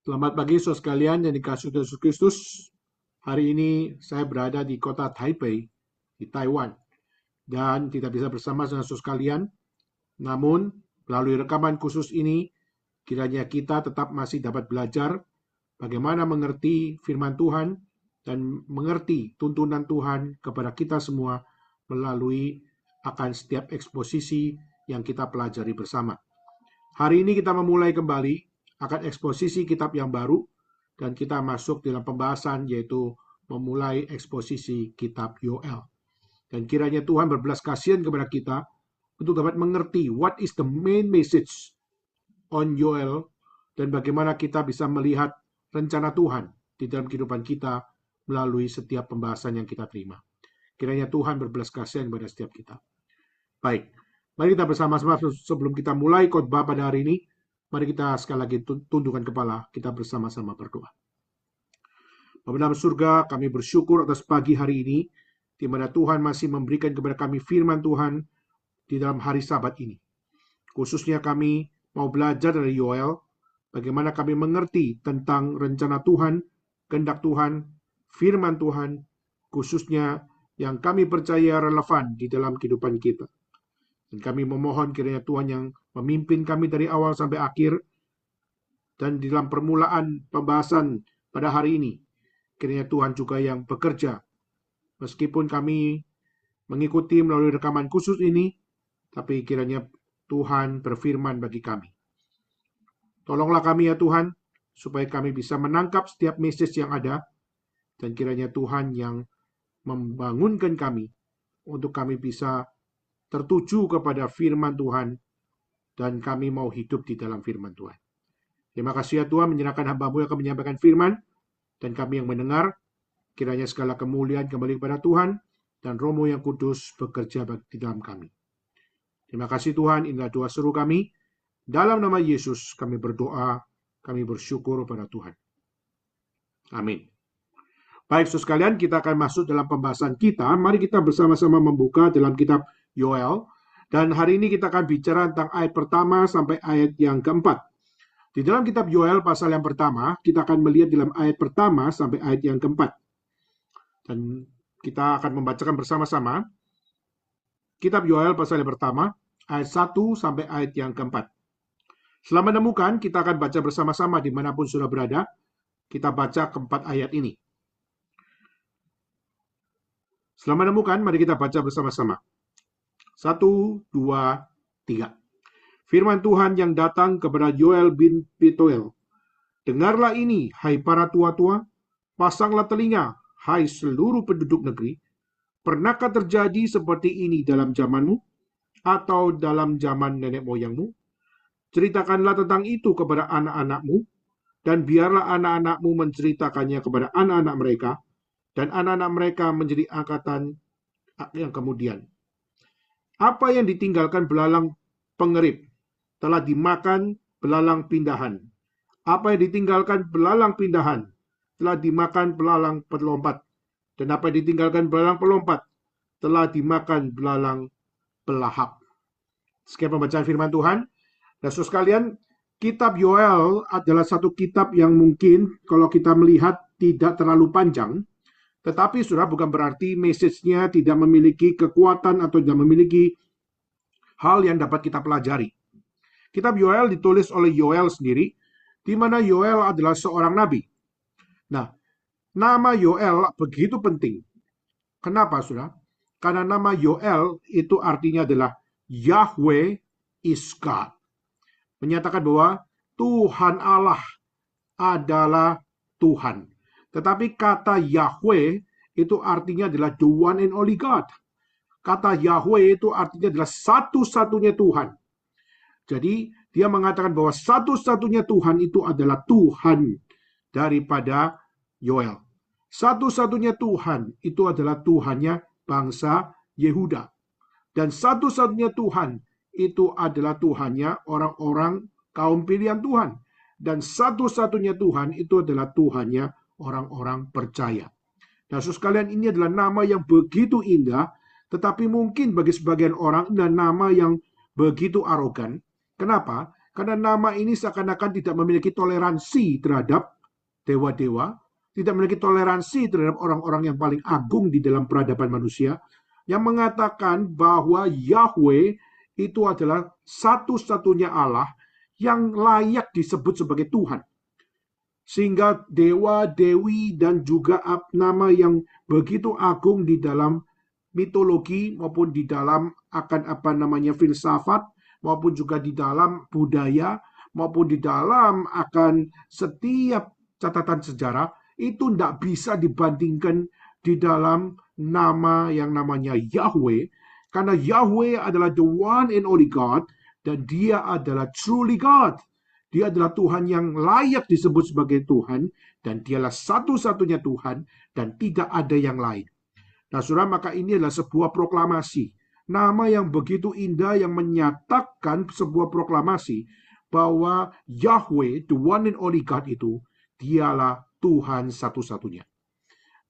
Selamat pagi saudara sekalian yang dikasihi Tuhan Yesus Kristus. Hari ini saya berada di kota Taipei, di Taiwan. Dan tidak bisa bersama dengan saudara sekalian. Namun, melalui rekaman khusus ini, kiranya kita tetap masih dapat belajar bagaimana mengerti firman Tuhan dan mengerti tuntunan Tuhan kepada kita semua melalui akan setiap eksposisi yang kita pelajari bersama. Hari ini kita memulai kembali akan eksposisi kitab yang baru, dan kita masuk dalam pembahasan yaitu memulai eksposisi kitab Yoel. Dan kiranya Tuhan berbelas kasihan kepada kita untuk dapat mengerti what is the main message on Yoel, dan bagaimana kita bisa melihat rencana Tuhan di dalam kehidupan kita melalui setiap pembahasan yang kita terima. Kiranya Tuhan berbelas kasihan kepada setiap kita. Baik, mari kita bersama-sama sebelum kita mulai khotbah pada hari ini, mari kita sekali lagi tundukkan kepala, kita bersama-sama berdoa. Bapa dalam surga, kami bersyukur atas pagi hari ini, di mana Tuhan masih memberikan kepada kami firman Tuhan di dalam hari Sabat ini. Khususnya kami mau belajar dari Yoel, bagaimana kami mengerti tentang rencana Tuhan, kehendak Tuhan, firman Tuhan, khususnya yang kami percaya relevan di dalam kehidupan kita. Dan kami memohon kiranya Tuhan yang memimpin kami dari awal sampai akhir, dan di dalam permulaan pembahasan pada hari ini, kiranya Tuhan juga yang bekerja. Meskipun kami mengikuti melalui rekaman khusus ini, tapi kiranya Tuhan berfirman bagi kami. Tolonglah kami ya Tuhan, supaya kami bisa menangkap setiap message yang ada, dan kiranya Tuhan yang membangunkan kami, untuk kami bisa tertuju kepada firman Tuhan, dan kami mau hidup di dalam firman Tuhan. Terima kasih ya Tuhan, menyerahkan hamba-Mu yang akan menyampaikan firman, dan kami yang mendengar, kiranya segala kemuliaan kembali kepada Tuhan, dan Roh-Mu yang kudus bekerja di dalam kami. Terima kasih Tuhan, inilah doa seru kami. Dalam nama Yesus kami berdoa, kami bersyukur pada Tuhan. Amin. Baik, saudara sekalian, kita akan masuk dalam pembahasan kita. Mari kita bersama-sama membuka dalam kitab Yoel. Dan hari ini kita akan bicara tentang ayat pertama sampai ayat yang keempat. Di dalam kitab Yoel pasal yang pertama, kita akan melihat dalam ayat pertama sampai ayat yang keempat. Dan kita akan membacakan bersama-sama kitab Yoel pasal yang pertama, ayat 1 sampai ayat yang keempat. Setelah menemukan, kita akan baca bersama-sama dimanapun sudah berada. Kita baca keempat ayat ini. Setelah menemukan, mari kita baca bersama-sama. 1, 2, 3. Firman Tuhan yang datang kepada Yoel bin Pitoel. Dengarlah ini, hai para tua-tua, pasanglah telinga, hai seluruh penduduk negeri. Pernahkah terjadi seperti ini dalam zamanmu, atau dalam zaman nenek moyangmu? Ceritakanlah tentang itu kepada anak-anakmu, dan biarlah anak-anakmu menceritakannya kepada anak-anak mereka, dan anak-anak mereka menjadi angkatan yang kemudian. Apa yang ditinggalkan belalang pengerip telah dimakan belalang pindahan. Apa yang ditinggalkan belalang pindahan telah dimakan belalang pelompat. Dan apa yang ditinggalkan belalang pelompat telah dimakan belalang pelahap. Sekian pembacaan firman Tuhan. Dan saudara sekalian, kitab Yoel adalah satu kitab yang mungkin kalau kita melihat tidak terlalu panjang. Tetapi saudara, bukan berarti message-nya tidak memiliki kekuatan atau tidak memiliki hal yang dapat kita pelajari. Kitab Yoel ditulis oleh Yoel sendiri, di mana Yoel adalah seorang nabi. Nah, nama Yoel begitu penting. Kenapa, saudara? Karena nama Yoel itu artinya adalah Yahweh is God. Menyatakan bahwa Tuhan Allah adalah Tuhan. Tetapi kata Yahweh itu artinya adalah the one and only God. Kata Yahweh itu artinya adalah satu-satunya Tuhan. Jadi dia mengatakan bahwa satu-satunya Tuhan itu adalah Tuhan daripada Yoel. Satu-satunya Tuhan itu adalah Tuhannya bangsa Yehuda. Dan satu-satunya Tuhan itu adalah Tuhannya orang-orang kaum pilihan Tuhan. Dan satu-satunya Tuhan itu adalah Tuhannya orang-orang percaya. Nah, saudara sekalian, ini adalah nama yang begitu indah, tetapi mungkin bagi sebagian orang adalah nama yang begitu arogan. Kenapa? Karena nama ini seakan-akan tidak memiliki toleransi terhadap dewa-dewa, tidak memiliki toleransi terhadap orang-orang yang paling agung di dalam peradaban manusia, yang mengatakan bahwa Yahweh itu adalah satu-satunya Allah yang layak disebut sebagai Tuhan. Sehingga dewa, dewi, dan juga nama yang begitu agung di dalam mitologi maupun di dalam akan filsafat maupun juga di dalam budaya maupun di dalam akan setiap catatan sejarah itu tidak bisa dibandingkan di dalam nama yang namanya Yahweh, karena Yahweh adalah the one and only God dan dia adalah truly God. Dia adalah Tuhan yang layak disebut sebagai Tuhan dan dialah satu-satunya Tuhan dan tidak ada yang lain. Nah, saudara, maka ini adalah sebuah proklamasi. Nama yang begitu indah yang menyatakan sebuah proklamasi bahwa Yahweh, the one and only God itu, dialah Tuhan satu-satunya.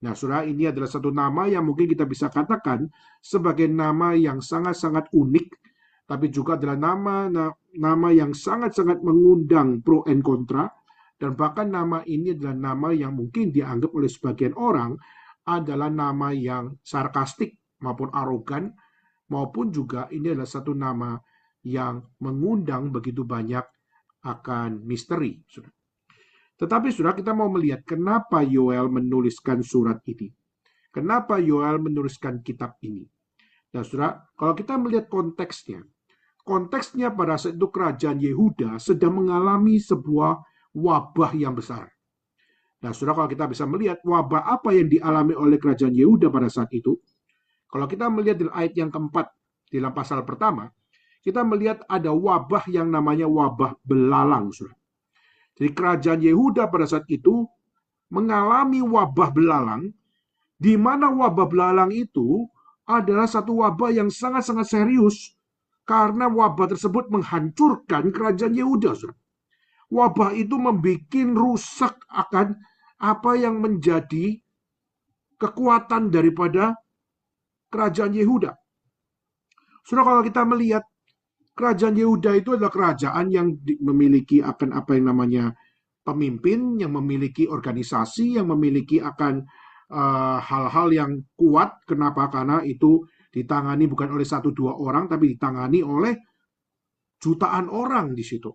Nah, saudara, ini adalah satu nama yang mungkin kita bisa katakan sebagai nama yang sangat-sangat unik, tapi juga adalah nama yang sangat-sangat mengundang pro and kontra, dan bahkan nama ini adalah nama yang mungkin dianggap oleh sebagian orang adalah nama yang sarkastik maupun arogan, maupun juga ini adalah satu nama yang mengundang begitu banyak akan misteri. Tetapi saudara, kita mau melihat kenapa Yoel menuliskan surat ini. Kenapa Yoel menuliskan kitab ini. Nah saudara, kalau kita melihat konteksnya pada saat itu kerajaan Yehuda sedang mengalami sebuah wabah yang besar. Nah, saudara, kalau kita bisa melihat wabah apa yang dialami oleh kerajaan Yehuda pada saat itu, kalau kita melihat di ayat yang keempat, di dalam pasal pertama, kita melihat ada wabah yang namanya wabah belalang, saudara. Jadi kerajaan Yehuda pada saat itu mengalami wabah belalang, di mana wabah belalang itu adalah satu wabah yang sangat-sangat serius, karena wabah tersebut menghancurkan kerajaan Yehuda, saudara. Wabah itu membuat rusak akan apa yang menjadi kekuatan daripada kerajaan Yehuda. Saudara, kalau kita melihat kerajaan Yehuda itu adalah kerajaan yang memiliki akan apa yang namanya pemimpin, yang memiliki organisasi, yang memiliki akan hal-hal yang kuat. Kenapa? Karena itu ditangani bukan oleh 1-2 orang, tapi ditangani oleh jutaan orang di situ.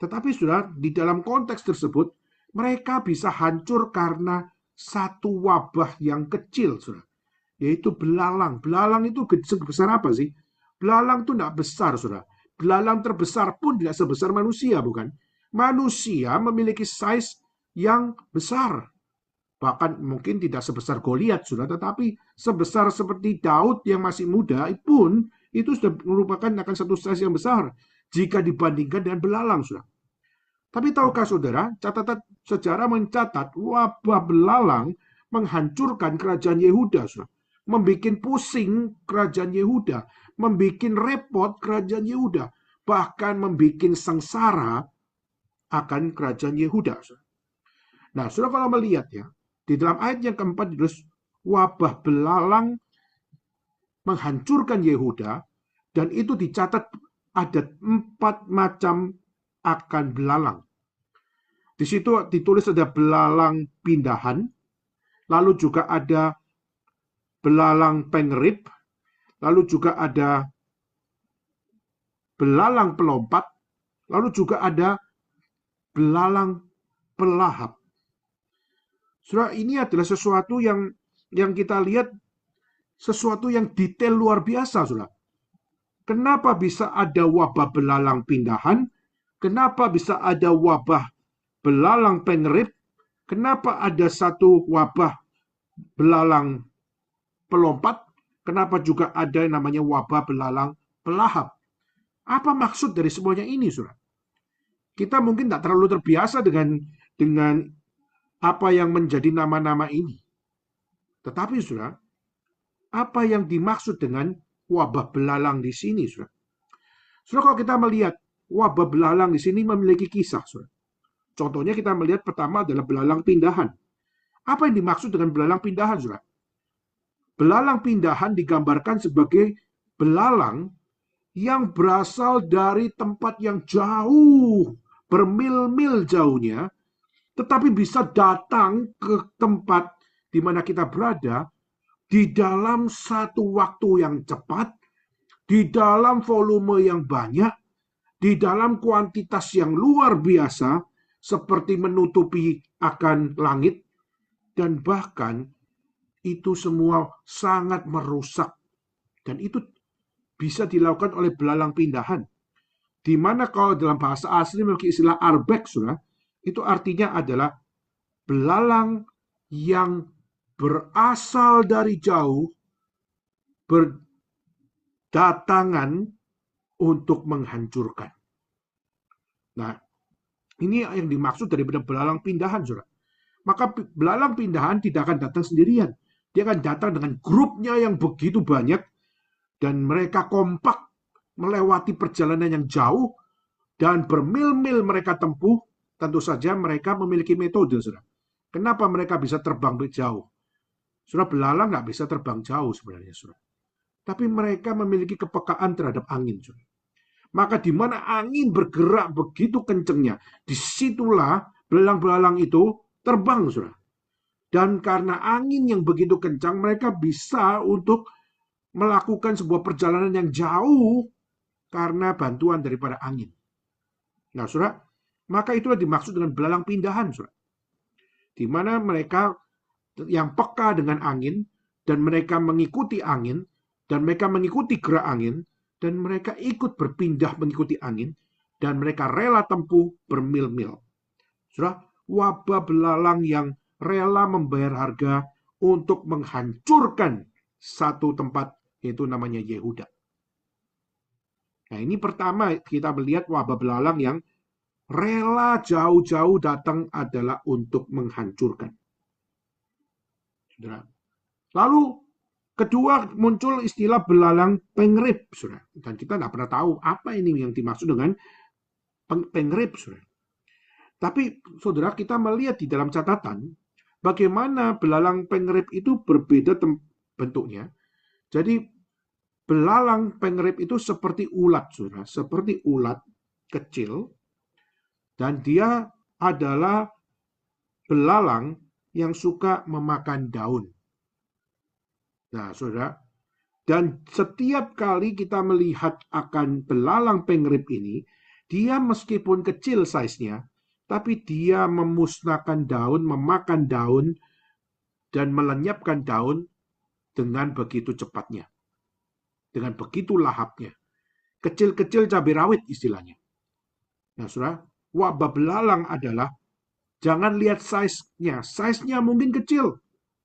Tetapi saudara, di dalam konteks tersebut, mereka bisa hancur karena satu wabah yang kecil, saudara, yaitu belalang. Belalang itu sebesar apa sih? Belalang itu tidak besar, saudara. Belalang terbesar pun tidak sebesar manusia, bukan? Manusia memiliki size yang besar. Bahkan mungkin tidak sebesar Goliat, saudara, tetapi sebesar seperti Daud yang masih muda pun itu sudah merupakan akan satu size yang besar jika dibandingkan dengan belalang, saudara. Tapi tahukah saudara, catatan sejarah mencatat wabah belalang menghancurkan kerajaan Yehuda, saudara. Membikin pusing kerajaan Yehuda, membikin repot kerajaan Yehuda, bahkan membikin sengsara akan kerajaan Yehuda, saudara. Nah, saudara, kalau melihat ya, di dalam ayat yang keempat ditulis wabah belalang menghancurkan Yehuda, dan itu dicatat ada 4 macam akan belalang. Di situ ditulis ada belalang pindahan, lalu juga ada belalang pengerip, lalu juga ada belalang pelompat, lalu juga ada belalang pelahap. Saudara, ini adalah sesuatu yang kita lihat, sesuatu yang detail luar biasa, saudara. Kenapa bisa ada wabah belalang pindahan? Kenapa bisa ada wabah belalang pengerip? Kenapa ada satu wabah belalang pelompat? Kenapa juga ada yang namanya wabah belalang pelahap? Apa maksud dari semuanya ini, saudara? Kita mungkin tidak terlalu terbiasa dengan apa yang menjadi nama-nama ini. Tetapi, saudara, apa yang dimaksud dengan wabah belalang di sini, saudara? Saudara, kalau kita melihat wabah belalang di sini memiliki kisah, saudara. Contohnya kita melihat pertama adalah belalang pindahan. Apa yang dimaksud dengan belalang pindahan, saudara? Belalang pindahan digambarkan sebagai belalang yang berasal dari tempat yang jauh, bermil-mil jauhnya, tetapi bisa datang ke tempat di mana kita berada di dalam satu waktu yang cepat, di dalam volume yang banyak, di dalam kuantitas yang luar biasa, seperti menutupi akan langit, dan bahkan itu semua sangat merusak. Dan itu bisa dilakukan oleh belalang pindahan. Di mana kalau dalam bahasa asli memiliki istilah arbex, itu artinya adalah belalang yang berasal dari jauh, berdatangan untuk menghancurkan. Nah, ini yang dimaksud daripada belalang pindahan, saudara. Maka belalang pindahan tidak akan datang sendirian. Dia akan datang dengan grupnya yang begitu banyak, dan mereka kompak melewati perjalanan yang jauh, dan bermil-mil mereka tempuh. Tentu saja mereka memiliki metode, saudara. Kenapa mereka bisa terbang jauh? Saudara, belalang nggak bisa terbang jauh sebenarnya, saudara. Tapi mereka memiliki kepekaan terhadap angin, saudara. Maka di mana angin bergerak begitu kencengnya, disitulah belalang-belalang itu terbang, saudara. Dan karena angin yang begitu kencang, mereka bisa untuk melakukan sebuah perjalanan yang jauh karena bantuan daripada angin. Nah, saudara, maka itulah dimaksud dengan belalang pindahan, saudara. Di mana mereka yang peka dengan angin, dan mereka mengikuti angin, dan mereka mengikuti gerak angin, dan mereka ikut berpindah mengikuti angin, dan mereka rela tempuh bermil-mil. Saudara, wabah belalang yang rela membayar harga untuk menghancurkan satu tempat, yaitu namanya Yehuda. Nah, ini pertama kita melihat wabah belalang yang rela jauh-jauh datang adalah untuk menghancurkan. Saudara. Lalu kedua muncul istilah belalang pengerip, saudara. Dan kita tidak pernah tahu apa ini yang dimaksud dengan pengerip, saudara. Tapi saudara, kita melihat di dalam catatan bagaimana belalang pengerip itu berbeda bentuknya. Jadi belalang pengerip itu seperti ulat, saudara, seperti ulat kecil, dan dia adalah belalang yang suka memakan daun. Nah, saudara, dan setiap kali kita melihat akan belalang pengerip ini, dia meskipun kecil size-nya, tapi dia memusnahkan daun, memakan daun, dan melenyapkan daun dengan begitu cepatnya. Dengan begitu lahapnya. Kecil-kecil cabai rawit istilahnya. Nah, saudara, wabah belalang adalah, jangan lihat size-nya. Size-nya mungkin kecil,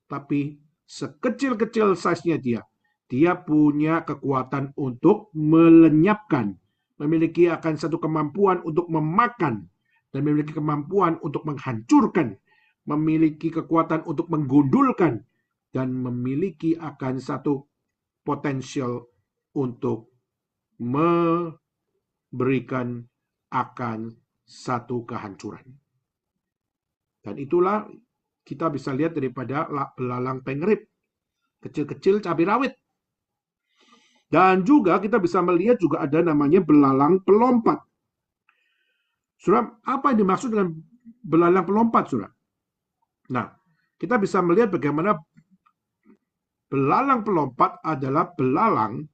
tapi sekecil-kecil size-nya dia punya kekuatan untuk melenyapkan, memiliki akan satu kemampuan untuk memakan, dan memiliki kemampuan untuk menghancurkan, memiliki kekuatan untuk menggundulkan, dan memiliki akan satu potensial untuk memberikan akan satu kehancuran. Dan itulah kita bisa lihat daripada belalang pengerip, kecil-kecil cabai rawit. Dan juga kita bisa melihat juga ada namanya belalang pelompat. Saudara, apa yang dimaksud dengan belalang pelompat, saudara? Nah, kita bisa melihat bagaimana belalang pelompat adalah belalang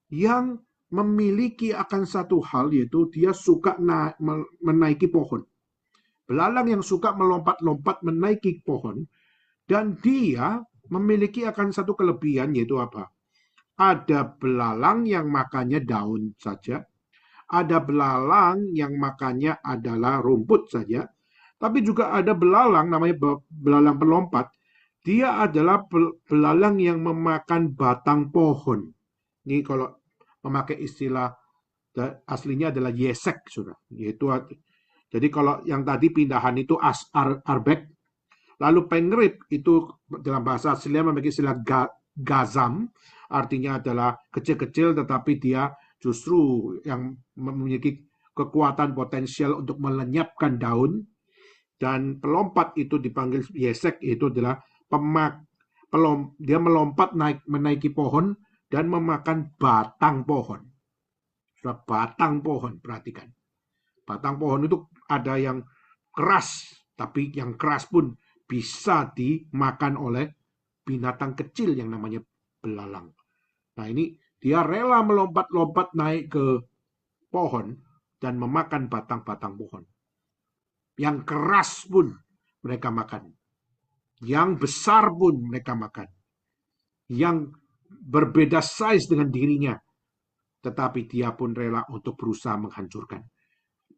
yang memiliki akan satu hal, yaitu dia suka menaiki pohon. Belalang yang suka melompat-lompat menaiki pohon, dan dia memiliki akan satu kelebihan, yaitu apa? Ada belalang yang makannya daun saja, ada belalang yang makannya adalah rumput saja, tapi juga ada belalang namanya belalang pelompat. Dia adalah belalang yang memakan batang pohon. Ini kalau memakai istilah aslinya adalah yesek, sudah. Yaitu, jadi kalau yang tadi pindahan itu arbek, lalu pengerip itu dalam bahasa aslinya memiliki istilah gazam, artinya adalah kecil-kecil tetapi dia justru yang memiliki kekuatan potensial untuk melenyapkan daun. Dan pelompat itu dipanggil yesek, itu adalah dia melompat menaiki pohon dan memakan batang pohon. Sudah batang pohon, perhatikan. Batang pohon itu ada yang keras, tapi yang keras pun bisa dimakan oleh binatang kecil yang namanya belalang. Nah ini dia rela melompat-lompat naik ke pohon dan memakan batang-batang pohon. Yang keras pun mereka makan. Yang besar pun mereka makan. Yang berbeda size dengan dirinya. Tetapi dia pun rela untuk berusaha menghancurkan.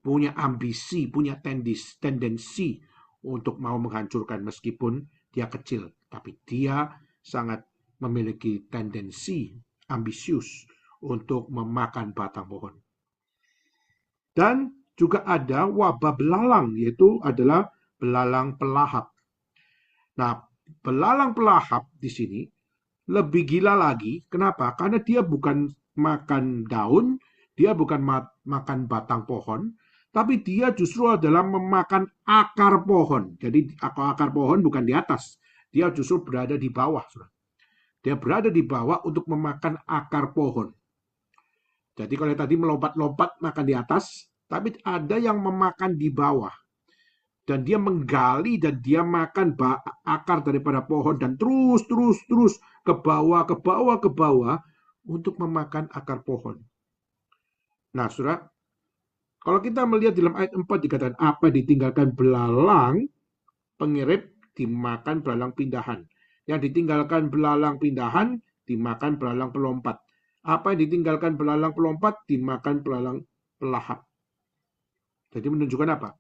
Punya ambisi, punya tendensi untuk mau menghancurkan meskipun dia kecil. Tapi dia sangat memiliki tendensi ambisius untuk memakan batang pohon. Dan juga ada wabah belalang, yaitu adalah belalang pelahap. Nah, belalang pelahap di sini lebih gila lagi. Kenapa? Karena dia bukan makan daun, dia bukan makan batang pohon, tapi dia justru adalah memakan akar pohon. Jadi akar pohon bukan di atas, dia justru berada di bawah. Dia berada di bawah untuk memakan akar pohon. Jadi kalau tadi melompat-lompat makan di atas, tapi ada yang memakan di bawah. Dan dia menggali dan dia makan akar daripada pohon dan terus ke bawah, ke bawah, ke bawah untuk memakan akar pohon. Nah, saudara, kalau kita melihat dalam ayat 4 dikatakan apa ditinggalkan belalang, pengirit dimakan belalang pindahan. Yang ditinggalkan belalang pindahan dimakan belalang pelompat. Apa yang ditinggalkan belalang pelompat dimakan belalang pelahap. Jadi menunjukkan apa?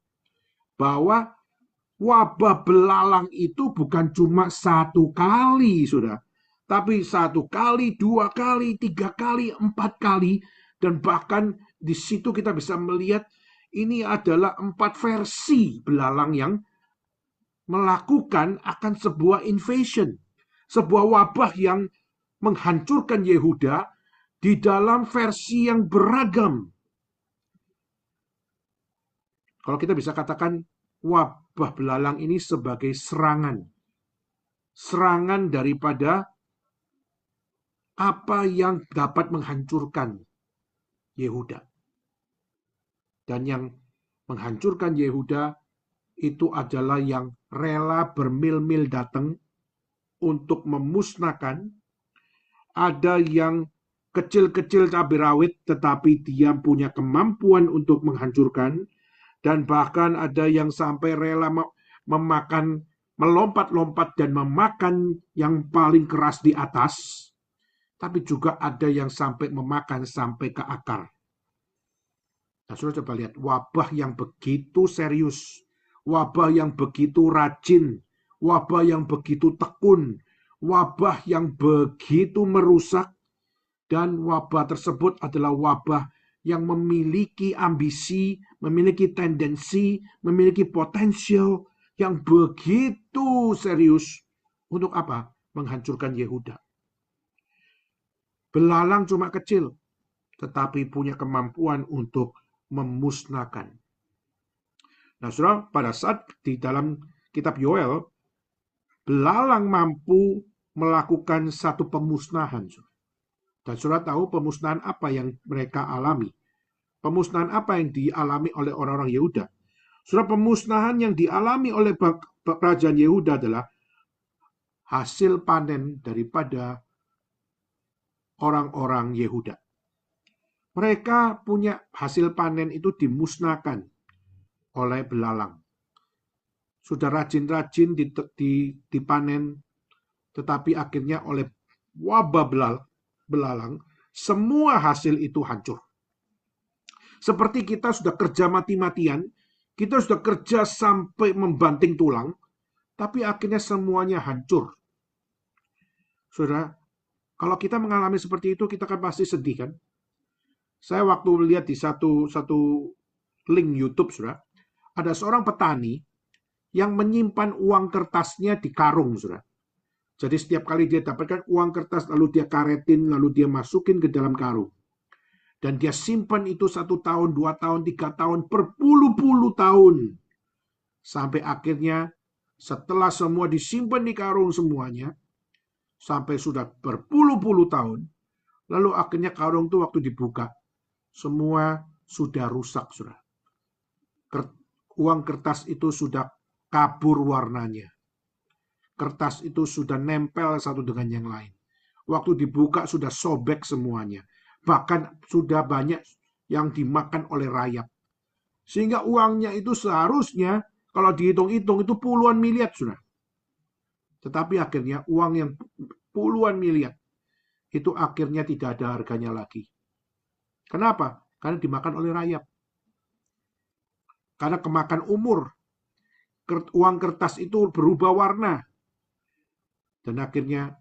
Bahwa wabah belalang itu bukan cuma satu kali, saudara. Tapi 1 kali, 2 kali, 3 kali, 4 kali. Dan bahkan di situ kita bisa melihat ini adalah 4 versi belalang yang melakukan akan sebuah invasion. Sebuah wabah yang menghancurkan Yehuda di dalam versi yang beragam. Kalau kita bisa katakan wabah belalang ini sebagai serangan. Serangan daripada apa yang dapat menghancurkan Yehuda. Dan yang menghancurkan Yehuda itu adalah yang rela bermil-mil datang untuk memusnahkan. Ada yang kecil-kecil cabai rawit tetapi dia punya kemampuan untuk menghancurkan. Dan bahkan ada yang sampai rela memakan, melompat-lompat dan memakan yang paling keras di atas. Tapi juga ada yang sampai memakan sampai ke akar. Nah, sudah coba lihat wabah yang begitu serius, wabah yang begitu rajin, wabah yang begitu tekun, wabah yang begitu merusak, dan wabah tersebut adalah wabah yang memiliki ambisi, memiliki tendensi, memiliki potensial yang begitu serius untuk apa? Menghancurkan Yehuda. Belalang cuma kecil, tetapi punya kemampuan untuk memusnahkan. Nah, saudara, pada saat di dalam kitab Yoel, belalang mampu melakukan satu pemusnahan. Dan saudara tahu pemusnahan apa yang mereka alami. Pemusnahan apa yang dialami oleh orang-orang Yehuda. Saudara, pemusnahan yang dialami oleh kerajaan Yehuda adalah hasil panen daripada orang-orang Yehuda. Mereka punya hasil panen itu dimusnahkan oleh belalang. Sudah rajin-rajin dipanen, tetapi akhirnya oleh wabah belalang, semua hasil itu hancur. Seperti kita sudah kerja mati-matian, kita sudah kerja sampai membanting tulang, tapi akhirnya semuanya hancur. Saudara, kalau kita mengalami seperti itu, kita kan pasti sedih kan? Saya waktu lihat di satu link YouTube, saudara, ada seorang petani yang menyimpan uang kertasnya di karung, saudara. Jadi setiap kali dia dapatkan uang kertas, lalu dia karetin, lalu dia masukin ke dalam karung. Dan dia simpan itu 1 tahun, 2 tahun, 3 tahun, berpuluh-puluh tahun. Sampai akhirnya setelah semua disimpan di karung semuanya, sampai sudah berpuluh-puluh tahun, lalu akhirnya karung itu waktu dibuka, semua sudah rusak, saudara. Uang kertas itu sudah kabur warnanya. Kertas itu sudah nempel satu dengan yang lain. Waktu dibuka sudah sobek semuanya. Bahkan sudah banyak yang dimakan oleh rayap. Sehingga uangnya itu seharusnya kalau dihitung-hitung itu puluhan miliar, sudah. Tetapi akhirnya uang yang puluhan miliar itu akhirnya tidak ada harganya lagi. Kenapa? Karena dimakan oleh rayap. Karena kemakan umur. Uang kertas itu berubah warna. Dan akhirnya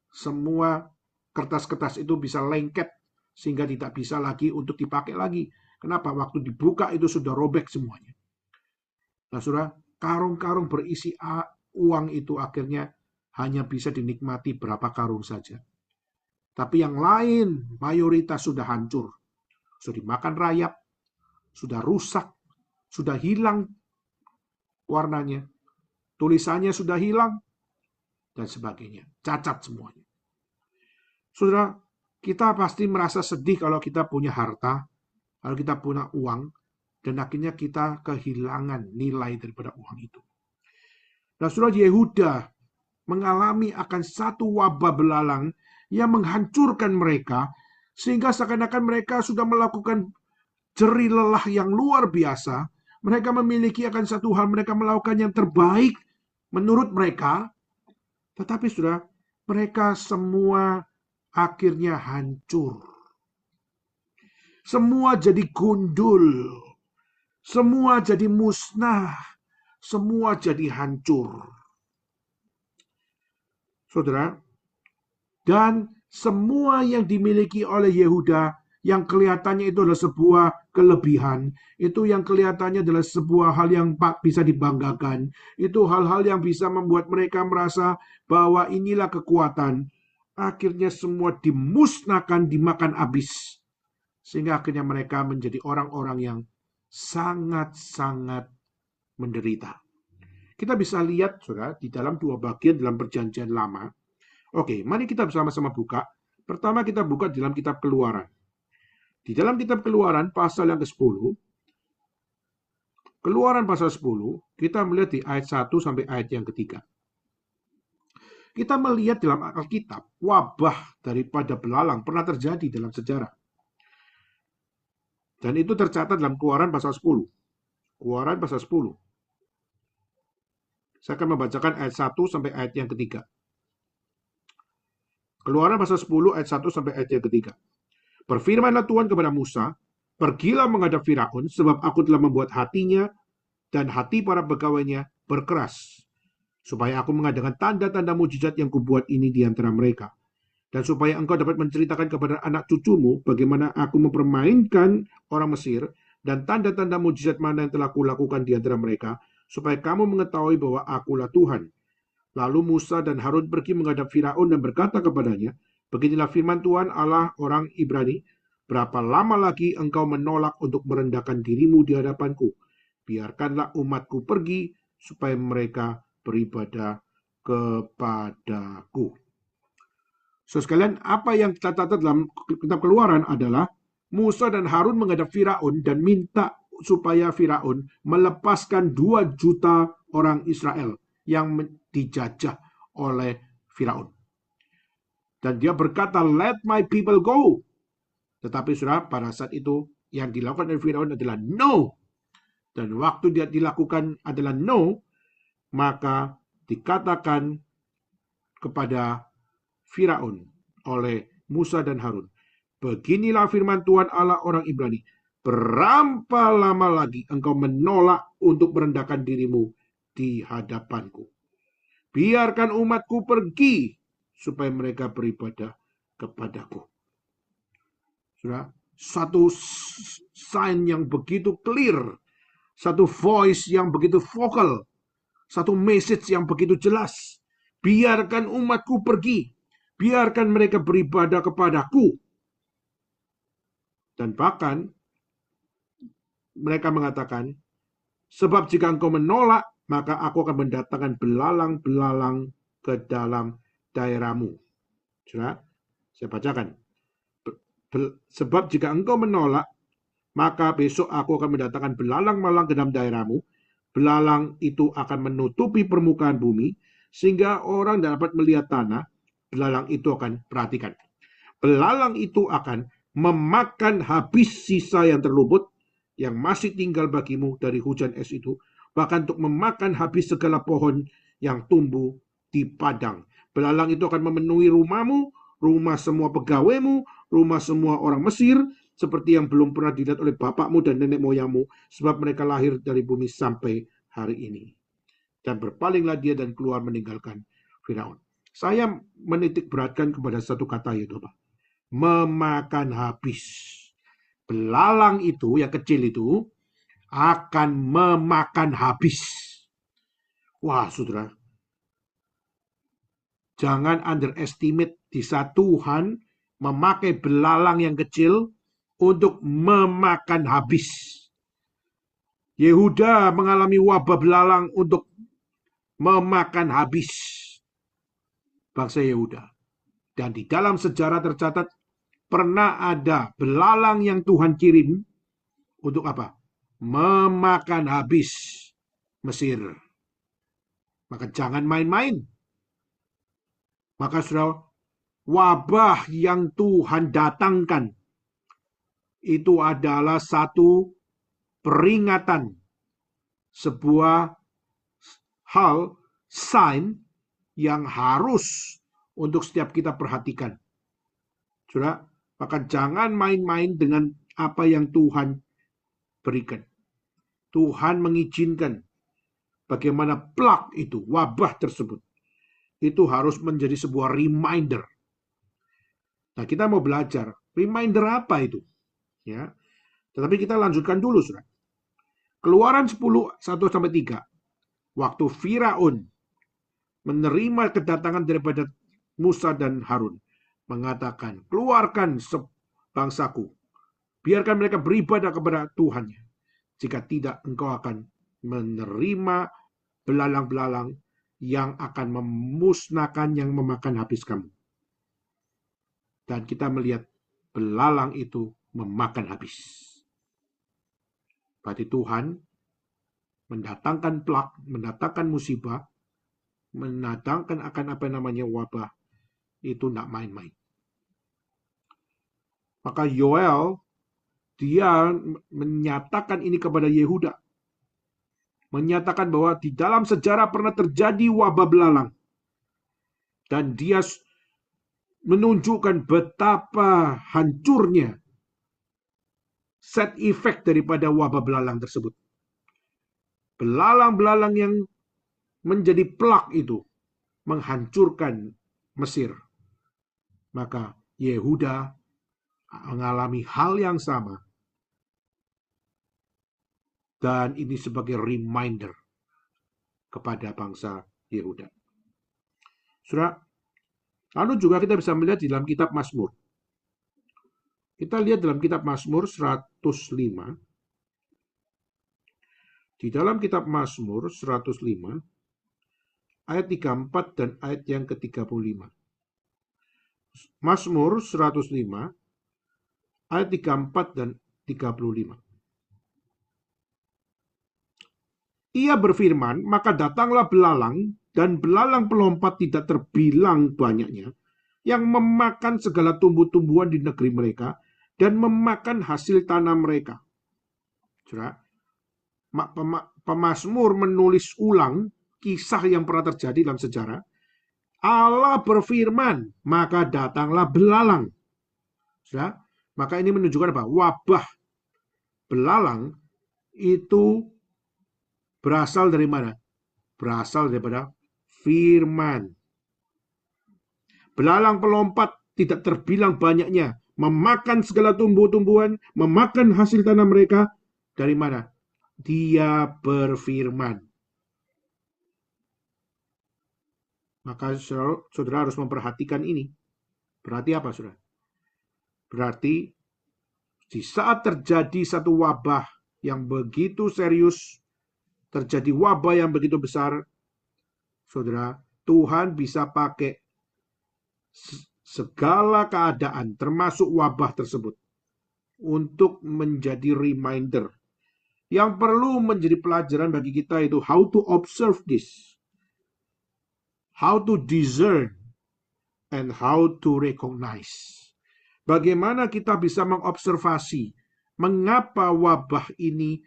semua kertas-kertas itu bisa lengket sehingga tidak bisa lagi untuk dipakai lagi. Kenapa? Waktu dibuka itu sudah robek semuanya. Nah, saudara, karung-karung berisi uang itu akhirnya hanya bisa dinikmati berapa karung saja. Tapi yang lain mayoritas sudah hancur. Sudah dimakan rayap, sudah rusak, sudah hilang warnanya, tulisannya sudah hilang, dan sebagainya. Cacat semuanya. Saudara, kita pasti merasa sedih kalau kita punya harta, kalau kita punya uang, dan akhirnya kita kehilangan nilai daripada uang itu. Nah, saudara, Yehuda mengalami akan satu wabah belalang yang menghancurkan mereka, sehingga seakan-akan mereka sudah melakukan jerih lelah yang luar biasa. Mereka memiliki akan satu hal, mereka melakukan yang terbaik menurut mereka, tetapi sudah mereka semua akhirnya hancur. Semua jadi gundul, semua jadi musnah, semua jadi hancur. Saudara, dan semua yang dimiliki oleh Yehuda yang kelihatannya itu adalah sebuah kelebihan, itu yang kelihatannya adalah sebuah hal yang bisa dibanggakan, itu hal-hal yang bisa membuat mereka merasa bahwa inilah kekuatan, akhirnya semua dimusnahkan, dimakan habis, sehingga akhirnya mereka menjadi orang-orang yang sangat-sangat menderita. Kita bisa lihat, saudara, di dalam dua bagian dalam perjanjian lama. Oke, mari kita bersama-sama buka. Pertama kita buka dalam kitab Keluaran. Di dalam kitab Keluaran pasal yang ke-10, Keluaran pasal 10, kita melihat di ayat 1 sampai ayat yang ketiga. Kita melihat dalam Alkitab, wabah daripada belalang pernah terjadi dalam sejarah. Dan itu tercatat dalam Keluaran pasal 10. Keluaran pasal 10. Saya akan membacakan ayat 1 sampai ayat yang ketiga. Keluaran pasal 10 ayat 1 sampai ayat yang ketiga. Berfirmanlah Tuhan kepada Musa, pergilah menghadap Firaun, sebab aku telah membuat hatinya dan hati para pegawainya berkeras, supaya aku mengadakan tanda-tanda mujizat yang kubuat ini di antara mereka. Dan supaya engkau dapat menceritakan kepada anak cucumu bagaimana aku mempermainkan orang Mesir dan tanda-tanda mujizat mana yang telah kulakukan di antara mereka, supaya kamu mengetahui bahwa akulah Tuhan. Lalu Musa dan Harun pergi menghadap Firaun dan berkata kepadanya, beginilah firman Tuhan Allah orang Ibrani, berapa lama lagi engkau menolak untuk merendahkan dirimu di hadapanku? Biarkanlah umatku pergi, supaya mereka beribadah kepadaku. So sekalian, apa yang kita catat dalam kitab Keluaran adalah Musa dan Harun menghadap Firaun dan minta supaya Firaun melepaskan 2 juta orang Israel yang dijajah oleh Firaun. Dan dia berkata, let my people go. Tetapi saudara, pada saat itu yang dilakukan oleh Firaun adalah no. Dan waktu dia dilakukan adalah no, maka dikatakan kepada Firaun oleh Musa dan Harun, beginilah firman Tuhan Allah orang Ibrani, berapa lama lagi engkau menolak untuk merendahkan dirimu di hadapanku? Biarkan umatku pergi, supaya mereka beribadah kepadaku. Sudah, satu sign yang begitu clear, satu voice yang begitu vokal, satu message yang begitu jelas. Biarkan umatku pergi, biarkan mereka beribadah kepadaku. Dan bahkan mereka mengatakan, sebab jika engkau menolak, maka aku akan mendatangkan belalang-belalang ke dalam daerahmu. Sudah, saya bacakan. Sebab jika engkau menolak, maka besok aku akan mendatangkan belalang-belalang ke dalam daerahmu. Belalang itu akan menutupi permukaan bumi, sehingga orang tidak dapat melihat tanah. Belalang itu akan, perhatikan, belalang itu akan memakan habis sisa yang terluput, yang masih tinggal bagimu dari hujan es itu, bahkan untuk memakan habis segala pohon yang tumbuh di padang. Belalang itu akan memenuhi rumahmu, rumah semua pegawaimu, rumah semua orang Mesir, seperti yang belum pernah dilihat oleh bapakmu dan nenek moyangmu, sebab mereka lahir dari bumi sampai hari ini. Dan berpalinglah dia dan keluar meninggalkan Firaun. Saya menitik beratkan kepada satu kata, yaitu apa? Memakan habis. Belalang itu, yang kecil itu, akan memakan habis. Wah, saudara, jangan underestimate di saat Tuhan memakai belalang yang kecil untuk memakan habis. Yehuda mengalami wabah belalang untuk memakan habis bangsa Yehuda. Dan di dalam sejarah tercatat pernah ada belalang yang Tuhan kirim untuk apa? Memakan habis Mesir. Maka jangan main-main. Maka saudara, wabah yang Tuhan datangkan itu adalah satu peringatan, sebuah hal, sign yang harus untuk setiap kita perhatikan. Saudara, maka jangan main-main dengan apa yang Tuhan berikan. Tuhan mengizinkan bagaimana plak itu, wabah tersebut, itu harus menjadi sebuah reminder. Nah, kita mau belajar, reminder apa itu? Ya, tetapi kita lanjutkan dulu, saudara. Keluaran 10, 1-3. Waktu Firaun menerima kedatangan daripada Musa dan Harun, mengatakan, keluarkan bangsaku, biarkan mereka beribadah kepada Tuhannya. Jika tidak, engkau akan menerima belalang-belalang yang akan memusnahkan, yang memakan habis kamu. Dan kita melihat belalang itu memakan habis. Berarti Tuhan mendatangkan plak, mendatangkan musibah, mendatangkan akan apa namanya wabah, itu tidak main-main. Maka Yoel, dia menyatakan ini kepada Yehuda. Menyatakan bahwa di dalam sejarah pernah terjadi wabah belalang. Dan dia menunjukkan betapa hancurnya set effect daripada wabah belalang tersebut. Belalang-belalang yang menjadi plak itu menghancurkan Mesir. Maka Yehuda mengalami hal yang sama. Dan ini sebagai reminder kepada bangsa Yehuda. Saudara, lalu juga kita bisa melihat di dalam kitab Mazmur. Kita lihat dalam kitab Mazmur 105. Di dalam kitab Mazmur 105, ayat 34 dan ayat yang ke-35. Mazmur 105, ayat 34 dan 35. Ia berfirman, maka datanglah belalang, dan belalang pelompat tidak terbilang banyaknya, yang memakan segala tumbuh-tumbuhan di negeri mereka, dan memakan hasil tanah mereka. Saudara, pemazmur menulis ulang kisah yang pernah terjadi dalam sejarah. Allah berfirman, maka datanglah belalang. Saudara, maka ini menunjukkan apa? Wabah belalang itu berasal dari mana? Berasal daripada firman. Belalang pelompat tidak terbilang banyaknya, memakan segala tumbuh-tumbuhan, memakan hasil tanah mereka. Dari mana? Dia berfirman. Maka saudara harus memperhatikan ini. Berarti apa, saudara? Berarti di saat terjadi satu wabah yang begitu serius, terjadi wabah yang begitu besar, saudara, Tuhan bisa pakai segala keadaan termasuk wabah tersebut untuk menjadi reminder. Yang perlu menjadi pelajaran bagi kita itu how to observe this, how to discern, and how to recognize. Bagaimana kita bisa mengobservasi mengapa wabah ini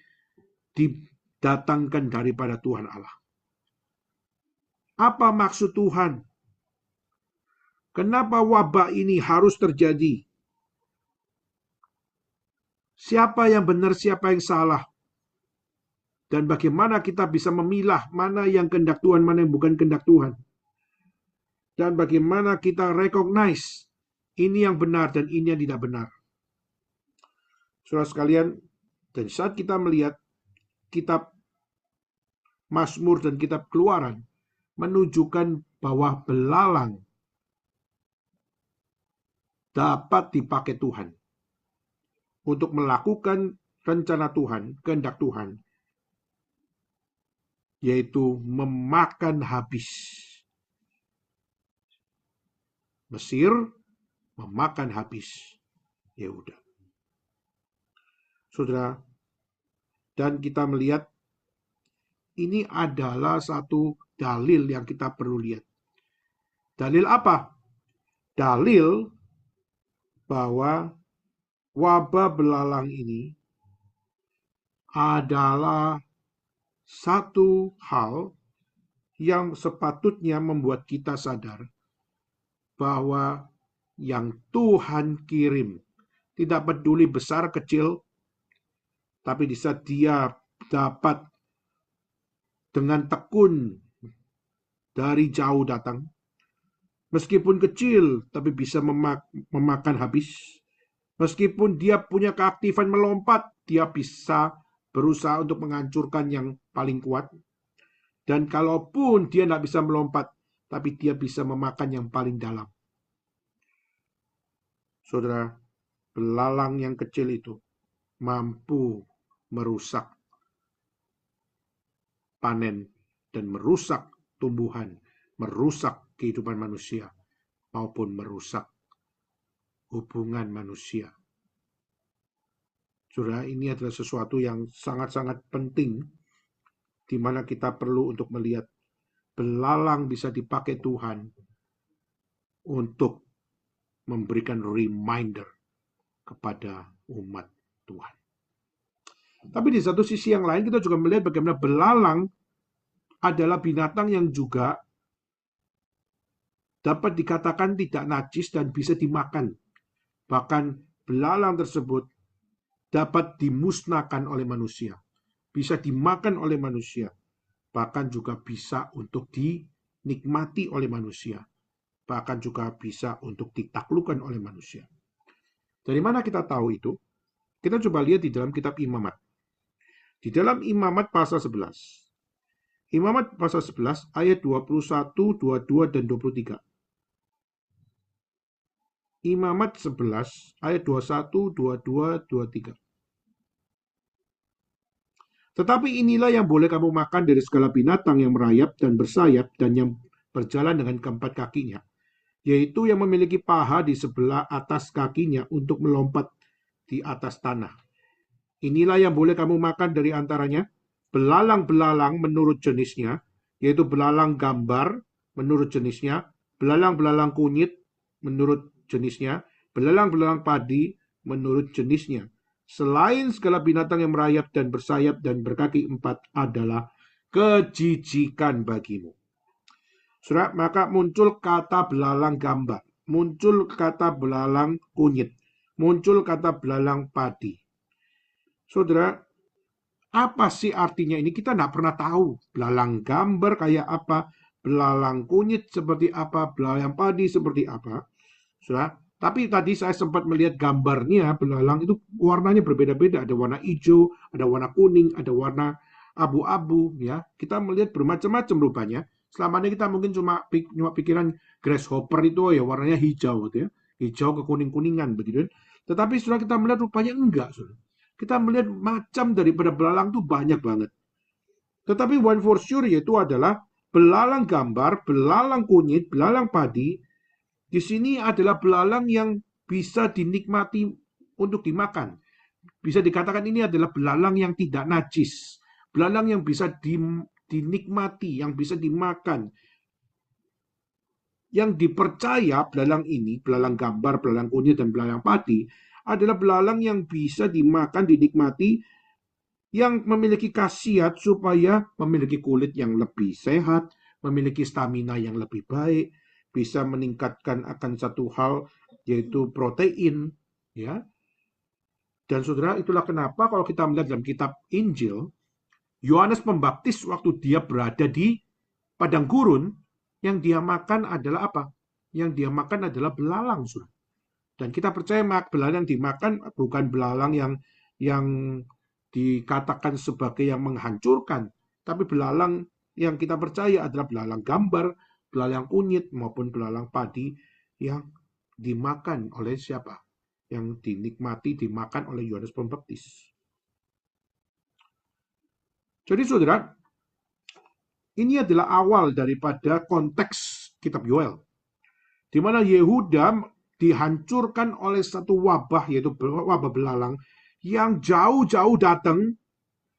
didatangkan daripada Tuhan Allah. Apa maksud Tuhan? Kenapa wabah ini harus terjadi? Siapa yang benar, siapa yang salah? Dan bagaimana kita bisa memilah mana yang kehendak Tuhan, mana yang bukan kehendak Tuhan. Dan bagaimana kita recognize ini yang benar dan ini yang tidak benar. Saudara sekalian, dan saat kita melihat kitab Mazmur dan kitab Keluaran menunjukkan bahwa belalang dapat dipakai Tuhan untuk melakukan rencana Tuhan, kehendak Tuhan, yaitu memakan habis Mesir, memakan habis Yehuda. Saudara, dan kita melihat ini adalah satu dalil yang kita perlu lihat. Dalil apa? Dalil bahwa wabah belalang ini adalah satu hal yang sepatutnya membuat kita sadar bahwa yang Tuhan kirim tidak peduli besar kecil, tapi di saat dia dapat dengan tekun dari jauh datang, meskipun kecil tapi bisa memakan habis, meskipun dia punya keaktifan melompat, dia bisa berusaha untuk menghancurkan yang paling kuat. Dan kalaupun dia tidak bisa melompat, tapi dia bisa memakan yang paling dalam. Saudara, belalang yang kecil itu mampu merusak panen dan merusak tumbuhan, merusak kehidupan manusia, maupun merusak hubungan manusia. Saudara, ini adalah sesuatu yang sangat-sangat penting, di mana kita perlu untuk melihat belalang bisa dipakai Tuhan untuk memberikan reminder kepada umat Tuhan. Tapi di satu sisi yang lain kita juga melihat bagaimana belalang adalah binatang yang juga dapat dikatakan tidak najis dan bisa dimakan. Bahkan belalang tersebut dapat dimusnahkan oleh manusia, bisa dimakan oleh manusia, bahkan juga bisa untuk dinikmati oleh manusia, bahkan juga bisa untuk ditaklukkan oleh manusia. Dari mana kita tahu itu? Kita coba lihat di dalam kitab Imamat. Di dalam Imamat pasal 11. Imamat pasal 11 ayat 21, 22, dan 23. Imamat 11 ayat 21, 22, 23. Tetapi inilah yang boleh kamu makan dari segala binatang yang merayap dan bersayap dan yang berjalan dengan keempat kakinya, yaitu yang memiliki paha di sebelah atas kakinya untuk melompat di atas tanah. Inilah yang boleh kamu makan dari antaranya, belalang-belalang menurut jenisnya, yaitu belalang gambar menurut jenisnya, belalang-belalang kunyit menurut jenisnya, belalang-belalang padi menurut jenisnya. Selain segala binatang yang merayap dan bersayap dan berkaki empat adalah kejijikan bagimu. Saudara, maka muncul kata belalang gambar, muncul kata belalang kunyit, muncul kata belalang padi. Saudara, apa sih artinya ini? Kita tidak pernah tahu. Belalang gambar kayak apa, belalang kunyit seperti apa, belalang padi seperti apa. Saudara, tapi tadi saya sempat melihat gambarnya belalang itu warnanya berbeda-beda. Ada warna hijau, ada warna kuning, ada warna abu-abu. Ya, kita melihat bermacam-macam rupanya. Selama ini kita mungkin cuma pikiran grasshopper itu ya warnanya hijau, gitu ya, hijau ke kuning-kuningan begitu. Tetapi sudah kita melihat rupanya enggak. Saudara. Kita melihat macam daripada belalang itu banyak banget. Tetapi one for sure yaitu adalah belalang gambar, belalang kunyit, belalang padi. Di sini adalah belalang yang bisa dinikmati untuk dimakan. Bisa dikatakan ini adalah belalang yang tidak najis. Belalang yang bisa dinikmati, yang bisa dimakan. Yang dipercaya belalang ini, belalang gambar, belalang kunyit, dan belalang padi, adalah belalang yang bisa dimakan, dinikmati, yang memiliki khasiat supaya memiliki kulit yang lebih sehat, memiliki stamina yang lebih baik, bisa meningkatkan akan satu hal, yaitu protein, ya. Dan saudara, itulah kenapa kalau kita melihat dalam kitab Injil, Yohanes Pembaptis waktu dia berada di padang gurun, yang dia makan adalah apa? Yang dia makan adalah belalang, saudara. Dan kita percaya belalang yang dimakan bukan belalang yang dikatakan sebagai yang menghancurkan, tapi belalang yang kita percaya adalah belalang gambar, belalang kunyit, maupun belalang padi yang dimakan oleh siapa? Yang dinikmati, dimakan oleh Yohanes Pembaptis. Jadi saudara, ini adalah awal daripada konteks kitab Yoel, di mana Yehuda dihancurkan oleh satu wabah, yaitu wabah belalang, yang jauh-jauh datang,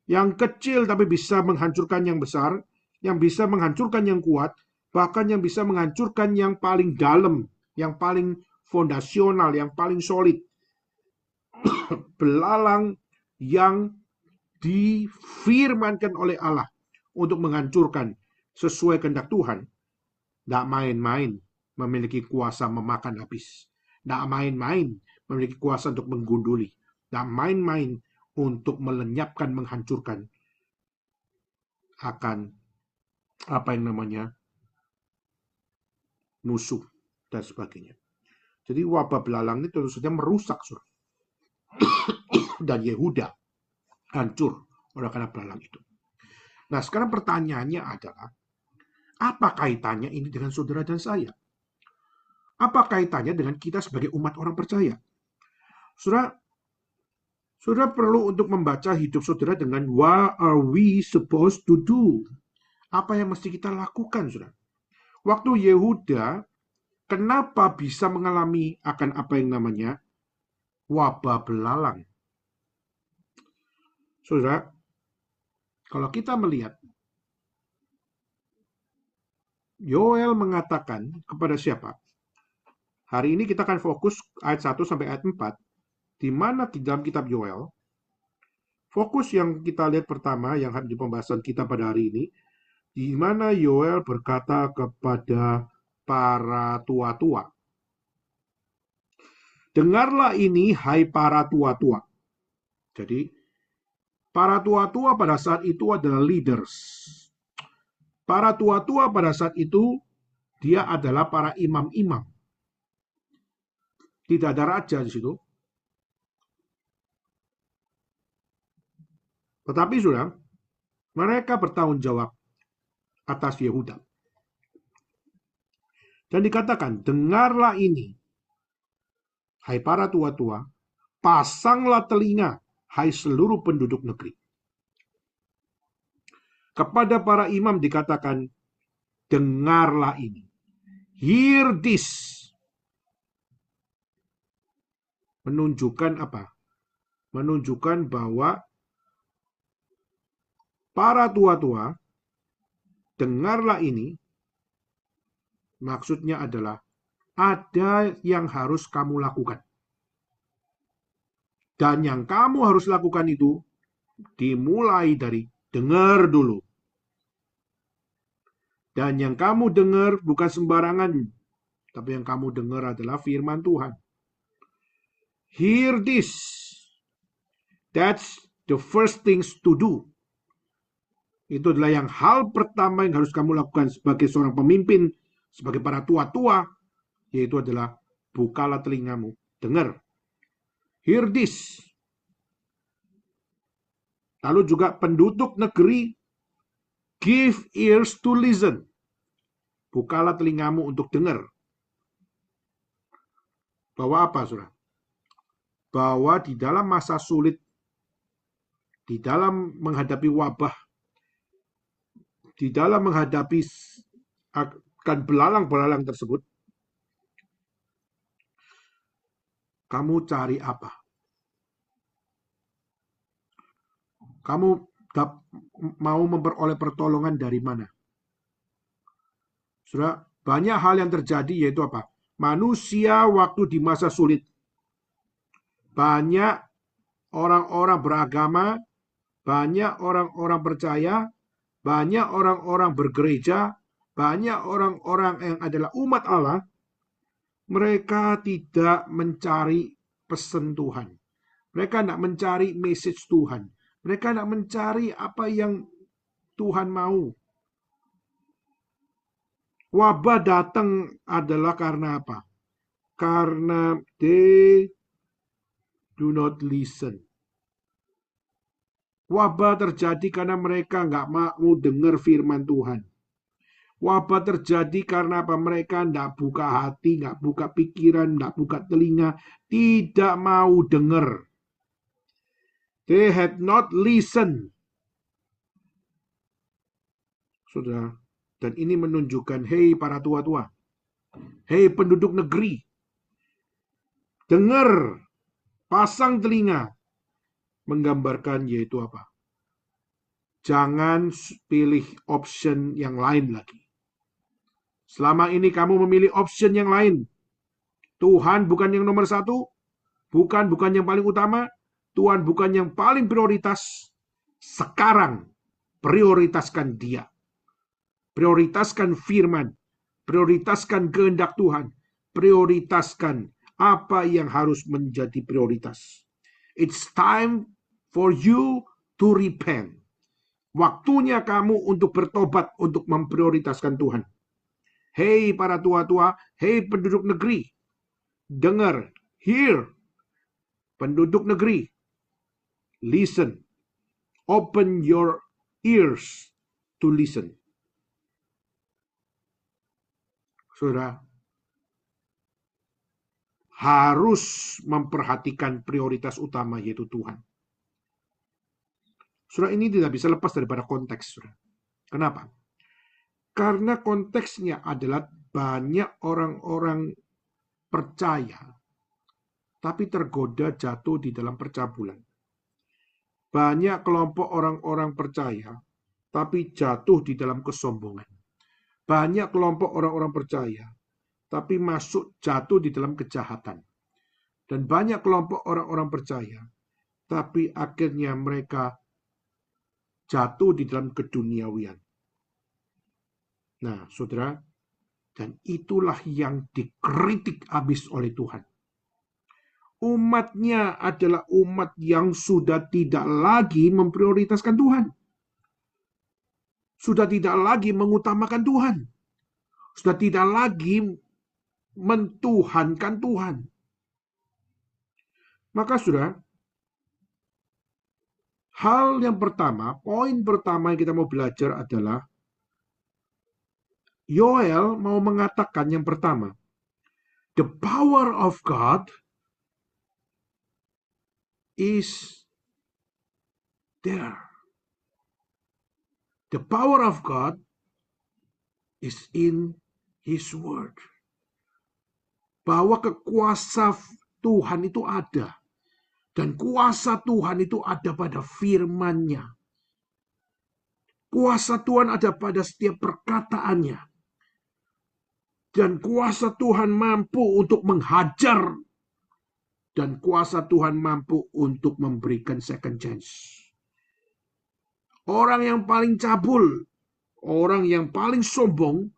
yang kecil tapi bisa menghancurkan yang besar, yang bisa menghancurkan yang kuat, bahkan yang bisa menghancurkan yang paling dalam, yang paling fondasional, yang paling solid. Belalang yang difirmankan oleh Allah untuk menghancurkan sesuai kehendak Tuhan. Tidak main-main memiliki kuasa memakan habis. Tidak main-main memiliki kuasa untuk menggunduli. Tidak main-main untuk melenyapkan, menghancurkan akan apa yang namanya musuh dan sebagainya. Jadi wabah belalang ini tentu saja merusak surga. Dan Yehuda hancur oleh karena belalang itu. Nah, sekarang pertanyaannya adalah, apa kaitannya ini dengan saudara dan saya? Apa kaitannya dengan kita sebagai umat orang percaya? Saudara perlu untuk membaca hidup saudara dengan what are we supposed to do? Apa yang mesti kita lakukan, saudara? Waktu Yehuda, kenapa bisa mengalami akan apa yang namanya wabah belalang? Saudara, kalau kita melihat, Yoel mengatakan kepada siapa? Hari ini kita akan fokus ayat 1 sampai ayat 4, di mana di dalam kitab Yoel, fokus yang kita lihat pertama, yang di pembahasan kita pada hari ini, di mana Yoel berkata kepada para tua-tua, dengarlah ini, hai para tua-tua. Jadi, para tua-tua pada saat itu adalah leaders. Para tua-tua pada saat itu, dia adalah para imam-imam. Tidak ada raja di situ. Tetapi sudah, mereka bertanggung jawab atas Yehuda. Dan dikatakan, dengarlah ini, hai para tua-tua, pasanglah telinga, hai seluruh penduduk negeri. Kepada para imam dikatakan, dengarlah ini. Hear this. Menunjukkan apa? Menunjukkan bahwa para tua-tua, dengarlah ini, maksudnya adalah ada yang harus kamu lakukan. Dan yang kamu harus lakukan itu dimulai dari dengar dulu. Dan yang kamu dengar bukan sembarangan, tapi yang kamu dengar adalah firman Tuhan. Hear this. That's the first things to do. Itu adalah yang hal pertama yang harus kamu lakukan sebagai seorang pemimpin, sebagai para tua-tua, yaitu adalah bukalah telingamu, dengar. Hear this. Lalu juga penduduk negeri, give ears to listen. Bukalah telingamu untuk dengar. Bahwa apa, saudara? Bahwa di dalam masa sulit, di dalam menghadapi wabah, di dalam menghadapi akan belalang-belalang tersebut, Kamu cari apa? Kamu mau memperoleh pertolongan dari mana? Saudara, banyak hal yang terjadi yaitu apa? Manusia waktu di masa sulit. Banyak orang-orang beragama, banyak orang-orang percaya, banyak orang-orang bergereja, banyak orang-orang yang adalah umat Allah, mereka tidak mencari pesan Tuhan. Mereka tidak mencari message Tuhan. Mereka tidak mencari apa yang Tuhan mau. Wabah datang adalah karena apa? Karena they do not listen. Wabah terjadi karena mereka nggak mau dengar firman Tuhan. Wabah terjadi karena apa? Mereka nggak buka hati, nggak buka pikiran, nggak buka telinga, tidak mau dengar. They had not listened. Saudara, dan ini menunjukkan, hei para tua-tua, hei penduduk negeri, dengar, pasang telinga, menggambarkan yaitu apa? Jangan pilih option yang lain lagi. Selama ini kamu memilih option yang lain. Tuhan bukan yang nomor satu, bukan yang paling utama, Tuhan bukan yang paling prioritas. Sekarang, prioritaskan Dia. Prioritaskan firman, prioritaskan kehendak Tuhan, prioritaskan apa yang harus menjadi prioritas. It's time for you to repent. Waktunya kamu untuk bertobat, untuk memprioritaskan Tuhan. Hei para tua-tua, hei penduduk negeri, dengar, hear, penduduk negeri, listen, open your ears to listen. Saudara, harus memperhatikan prioritas utama yaitu Tuhan. Saudara, ini tidak bisa lepas daripada konteks. Saudara. Kenapa? Karena konteksnya adalah banyak orang-orang percaya, tapi tergoda jatuh di dalam percabulan. Banyak kelompok orang-orang percaya, tapi jatuh di dalam kesombongan. Banyak kelompok orang-orang percaya, tapi masuk jatuh di dalam kejahatan. Dan banyak kelompok orang-orang percaya, tapi akhirnya mereka jatuh di dalam keduniawian. Nah, saudara, dan itulah yang dikritik habis oleh Tuhan. Umatnya adalah umat yang sudah tidak lagi memprioritaskan Tuhan. Sudah tidak lagi mengutamakan Tuhan. Sudah tidak lagi mentuhankan Tuhan. Maka saudara, hal yang pertama, poin pertama yang kita mau belajar adalah Yoel mau mengatakan yang pertama, the power of God is there. The power of God is in His word. Bahwa kekuasaan Tuhan itu ada. Dan kuasa Tuhan itu ada pada firman-Nya. Kuasa Tuhan ada pada setiap perkataannya. Dan kuasa Tuhan mampu untuk menghajar. Dan kuasa Tuhan mampu untuk memberikan second chance. Orang yang paling cabul, orang yang paling sombong,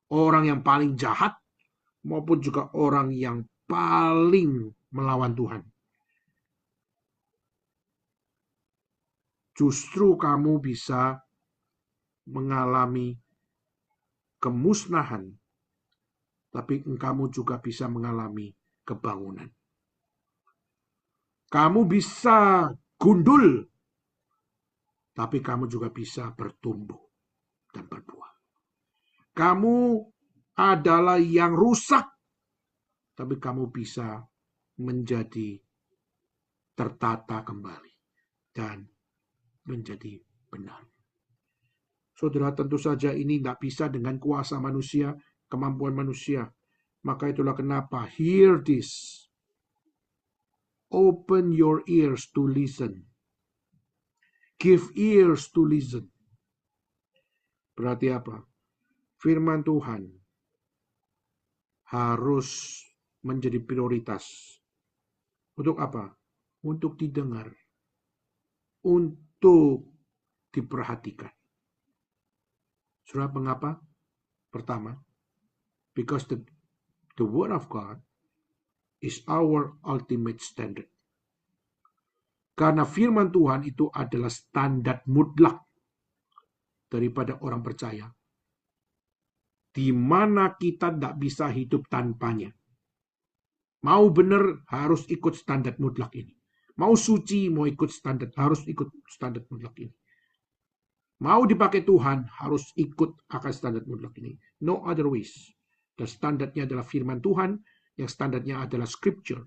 orang yang paling jahat, maupun juga orang yang paling melawan Tuhan. Justru kamu bisa mengalami kemusnahan, tapi kamu juga bisa mengalami kebangunan. Kamu bisa gundul, tapi kamu juga bisa bertumbuh dan berbuah. Kamu adalah yang rusak, tapi kamu bisa menjadi tertata kembali dan menjadi benar. Saudara, tentu saja ini tidak bisa dengan kuasa manusia, kemampuan manusia. Maka itulah kenapa, hear this. Open your ears to listen. Give ears to listen. Berarti apa? Firman Tuhan harus menjadi prioritas. Untuk apa? Untuk didengar. Untuk diperhatikan. Saudara, mengapa? Pertama, because the Word of God is our ultimate standard. Karena firman Tuhan itu adalah standar mutlak daripada orang percaya, di mana kita tidak bisa hidup tanpanya. Mau benar harus ikut standar mutlak ini. Mau suci, mau ikut standar, harus ikut standar mutlak ini. Mau dipakai Tuhan, harus ikut akan standar mutlak ini. No other ways. Dan standarnya adalah firman Tuhan, yang standarnya adalah scripture.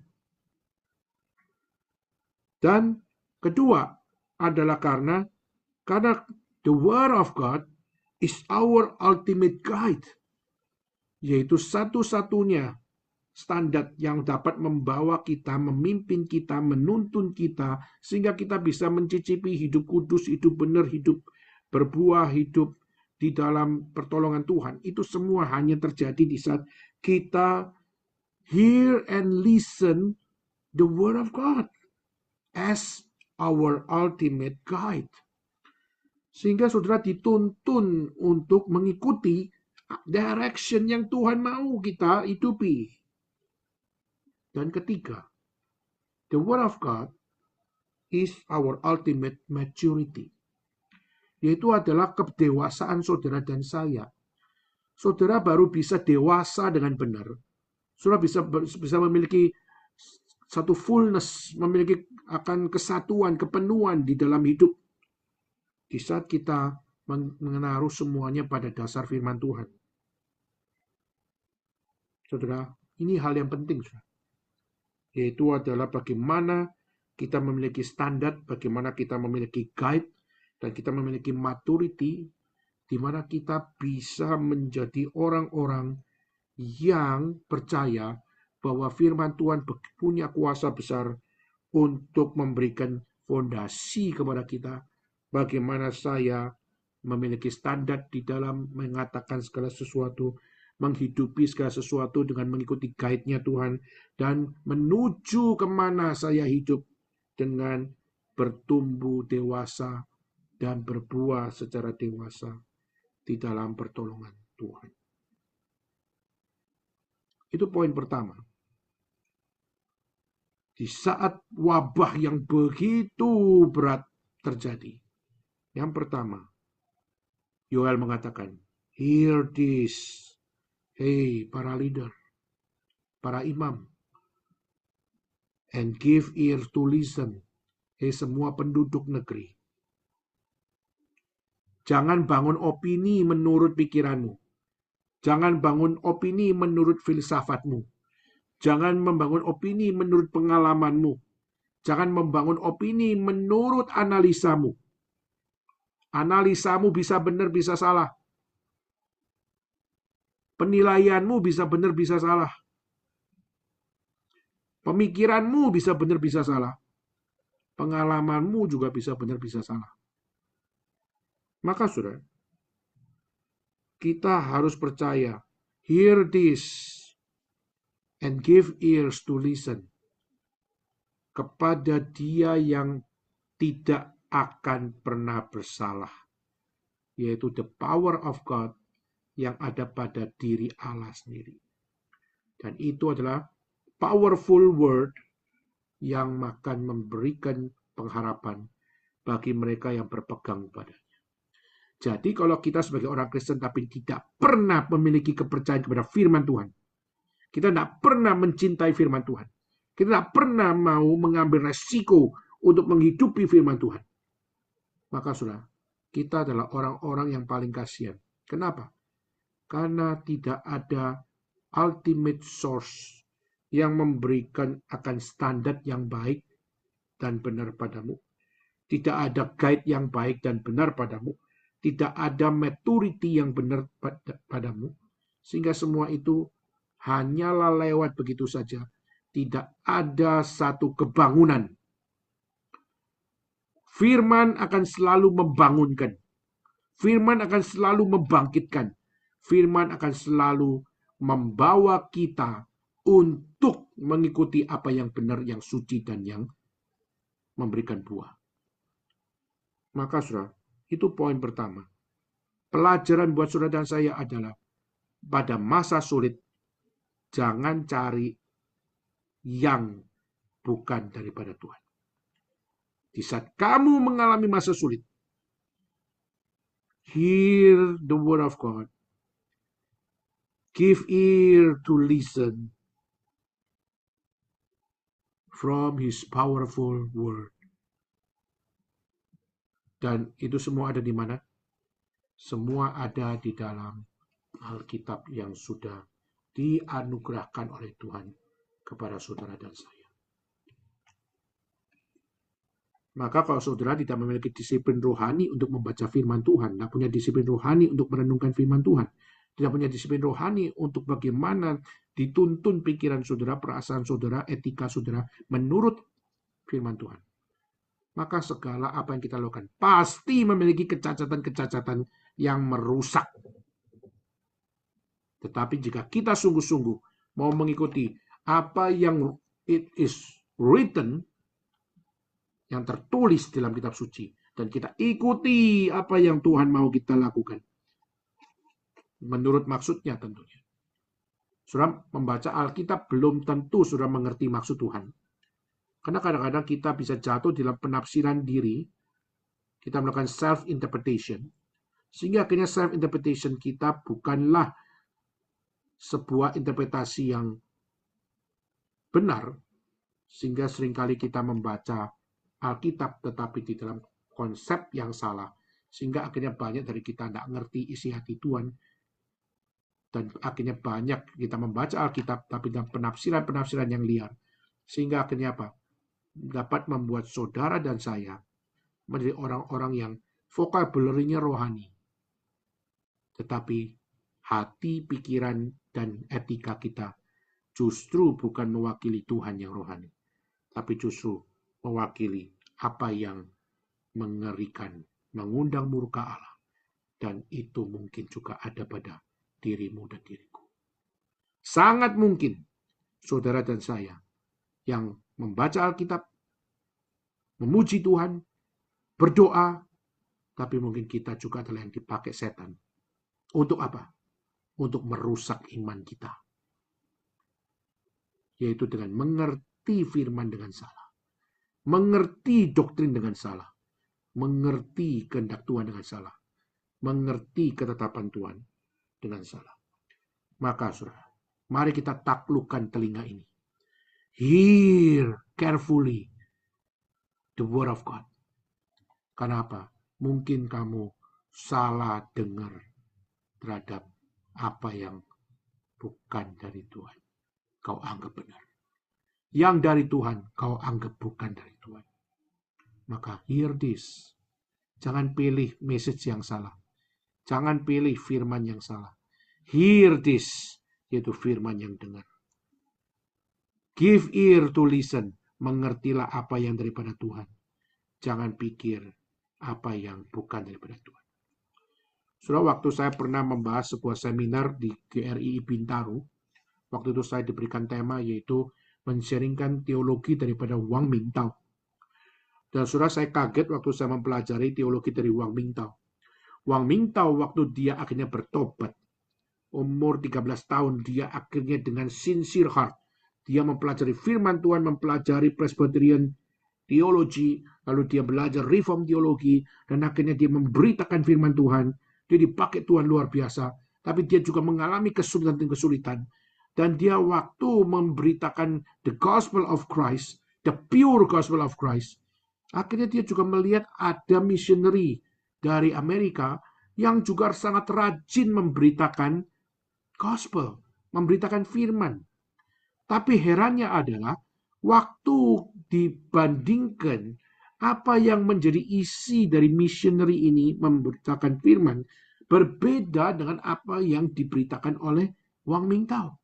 Dan kedua adalah karena the Word of God is our ultimate guide. Yaitu satu-satunya standar yang dapat membawa kita, memimpin kita, menuntun kita, sehingga kita bisa mencicipi hidup kudus, hidup benar, hidup berbuah, hidup di dalam pertolongan Tuhan. Itu semua hanya terjadi di saat kita hear and listen the Word of God as our ultimate guide. Sehingga saudara dituntun untuk mengikuti direction yang Tuhan mau kita hidupi. Dan ketiga, the Word of God is our ultimate maturity. Yaitu adalah kedewasaan saudara dan saya. Saudara baru bisa dewasa dengan benar. Saudara bisa memiliki satu fullness, memiliki akan kesatuan, kepenuhan di dalam hidup. Di saat kita menaruh semuanya pada dasar firman Tuhan. Saudara, ini hal yang penting, saudara. Yaitu adalah bagaimana kita memiliki standar, bagaimana kita memiliki guide, dan kita memiliki maturity, di mana kita bisa menjadi orang-orang yang percaya bahwa firman Tuhan punya kuasa besar untuk memberikan fondasi kepada kita, bagaimana saya memiliki standar di dalam mengatakan segala sesuatu, menghidupi segala sesuatu dengan mengikuti guide-nya Tuhan, dan menuju kemana saya hidup dengan bertumbuh dewasa dan berbuah secara dewasa di dalam pertolongan Tuhan. Itu poin pertama. Di saat wabah yang begitu berat terjadi, yang pertama, Yoel mengatakan, hear this. Hey, para leader, para imam, and give ear to listen. Hey, semua penduduk negeri. Jangan bangun opini menurut pikiranmu. Jangan bangun opini menurut filsafatmu. Jangan membangun opini menurut pengalamanmu. Jangan membangun opini menurut analisamu. Analisamu bisa benar, bisa salah. Penilaianmu bisa benar, bisa salah. Pemikiranmu bisa benar, bisa salah. Pengalamanmu juga bisa benar, bisa salah. Maka saudara, kita harus percaya, hear this and give ears to listen kepada Dia yang tidak akan pernah bersalah, yaitu the power of God yang ada pada diri Allah sendiri. Dan itu adalah powerful word yang akan memberikan pengharapan bagi mereka yang berpegang padanya. Jadi kalau kita sebagai orang Kristen tapi tidak pernah memiliki kepercayaan kepada firman Tuhan, kita tidak pernah mencintai firman Tuhan, kita tidak pernah mau mengambil resiko untuk menghidupi firman Tuhan, maka saudara, kita adalah orang-orang yang paling kasihan. Kenapa? Karena tidak ada ultimate source yang memberikan akan standar yang baik dan benar padamu. Tidak ada guide yang baik dan benar padamu. Tidak ada maturity yang benar padamu. Sehingga semua itu hanyalah lewat begitu saja. tidak ada satu kebangunan. Firman akan selalu membangunkan. Firman akan selalu membangkitkan. Firman akan selalu membawa kita untuk mengikuti apa yang benar, yang suci, dan yang memberikan buah. Maka saudara, itu poin pertama. Pelajaran buat saudara dan saya adalah pada masa sulit, jangan cari yang bukan daripada Tuhan. Di saat kamu mengalami masa sulit, hear the word of God. Give ear to listen from His powerful word. Dan itu semua ada di mana? Semua ada di dalam Alkitab yang sudah dianugerahkan oleh Tuhan kepada saudara dan saya. Maka kalau saudara tidak memiliki disiplin rohani untuk membaca firman Tuhan, tidak punya disiplin rohani untuk merenungkan firman Tuhan, tidak punya disiplin rohani untuk bagaimana dituntun pikiran saudara, perasaan saudara, etika saudara menurut firman Tuhan, maka segala apa yang kita lakukan pasti memiliki kecacatan-kecacatan yang merusak. Tetapi jika kita sungguh-sungguh mau mengikuti apa yang it is written, yang tertulis dalam kitab suci, dan kita ikuti apa yang Tuhan mau kita lakukan menurut maksudnya tentunya. Saudara membaca Alkitab belum tentu saudara mengerti maksud Tuhan, karena kadang-kadang kita bisa jatuh dalam penafsiran diri, kita melakukan self-interpretation, sehingga akhirnya self-interpretation kita bukanlah sebuah interpretasi yang benar, sehingga seringkali kita membaca Alkitab tetapi di dalam konsep yang salah, sehingga akhirnya banyak dari kita tidak ngerti isi hati Tuhan, dan akhirnya banyak kita membaca Alkitab tapi dalam penafsiran-penafsiran yang liar, sehingga akhirnya apa? Dapat membuat saudara dan saya menjadi orang-orang yang vocabulary-nya rohani, tetapi hati, pikiran, dan etika kita justru bukan mewakili Tuhan yang rohani, tapi justru mewakili apa yang mengerikan, mengundang murka Allah. Dan itu mungkin juga ada pada dirimu dan diriku. Sangat mungkin saudara dan saya yang membaca Alkitab, memuji Tuhan, berdoa, tapi mungkin kita juga adalah yang dipakai setan. Untuk apa? Untuk merusak iman kita. Yaitu dengan mengerti firman dengan salah. Mengerti doktrin dengan salah, mengerti kehendak Tuhan dengan salah, mengerti ketetapan Tuhan dengan salah. Maka saudara, mari kita taklukkan telinga ini. Hear carefully the word of God. Kenapa? Mungkin kamu salah dengar terhadap apa yang bukan dari Tuhan. Kau anggap benar. Yang dari Tuhan, kau anggap bukan dari Tuhan. Maka hear this. Jangan pilih message yang salah. Jangan pilih firman yang salah. Hear this, yaitu firman yang dengar. Give ear to listen. Mengertilah apa yang daripada Tuhan. Jangan pikir apa yang bukan daripada Tuhan. Saudara, waktu saya pernah membahas sebuah seminar di GRI Bintaro, waktu itu saya diberikan tema yaitu men-sharingkan teologi daripada Wang Mingtao. Dan saudara, saya kaget waktu saya mempelajari teologi dari Wang Mingtao. Wang Mingtao waktu dia akhirnya bertobat, umur 13 tahun, dia akhirnya dengan sincere heart, dia mempelajari firman Tuhan, mempelajari Presbyterian teologi, lalu dia belajar Reform teologi, dan akhirnya dia memberitakan firman Tuhan. Dia dipakai Tuhan luar biasa, tapi dia juga mengalami kesulitan-kesulitan. Dan dia waktu memberitakan the gospel of Christ, the pure gospel of Christ, akhirnya dia juga melihat ada missionary dari Amerika yang juga sangat rajin memberitakan gospel, memberitakan firman. Tapi herannya adalah waktu dibandingkan apa yang menjadi isi dari missionary ini memberitakan firman, berbeda dengan apa yang diberitakan oleh Wang Mingtao.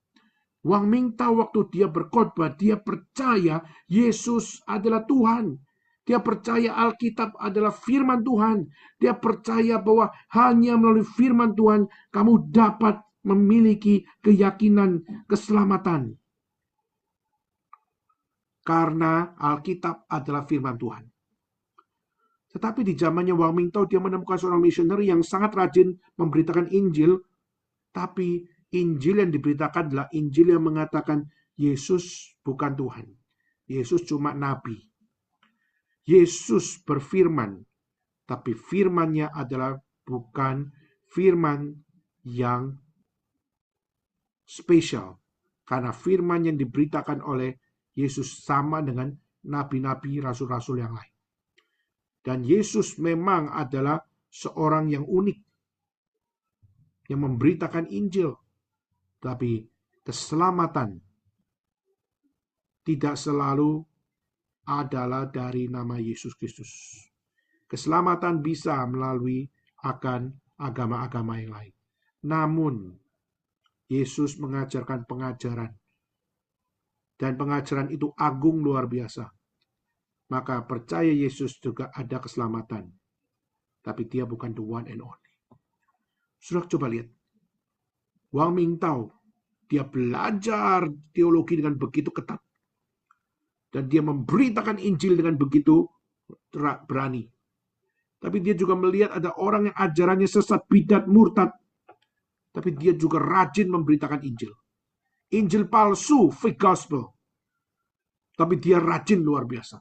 Wang Mingtao waktu dia berkhotbah, dia percaya Yesus adalah Tuhan. Dia percaya Alkitab adalah firman Tuhan. Dia percaya bahwa hanya melalui firman Tuhan kamu dapat memiliki keyakinan keselamatan. Karena Alkitab adalah firman Tuhan. Tetapi di zamannya Wang Mingtao, dia menemukan seorang misioneri yang sangat rajin memberitakan Injil, tapi Injil yang diberitakan adalah Injil yang mengatakan Yesus bukan Tuhan. Yesus cuma nabi. Yesus berfirman, tapi firman-Nya adalah bukan firman yang spesial. Karena firman yang diberitakan oleh Yesus sama dengan nabi-nabi, rasul-rasul yang lain. Dan Yesus memang adalah seorang yang unik, yang memberitakan Injil. Tapi keselamatan tidak selalu adalah dari nama Yesus Kristus. Keselamatan bisa melalui akan agama-agama yang lain. Namun, Yesus mengajarkan pengajaran. Dan pengajaran itu agung luar biasa. Maka percaya Yesus juga ada keselamatan. Tapi dia bukan the one and only. Sudah coba lihat. Wang Mingtao, dia belajar teologi dengan begitu ketat. Dan dia memberitakan Injil dengan begitu berani. Tapi dia juga melihat ada orang yang ajarannya sesat, bidat, murtad. Tapi dia juga rajin memberitakan Injil. Injil palsu, fake gospel. Tapi dia rajin luar biasa.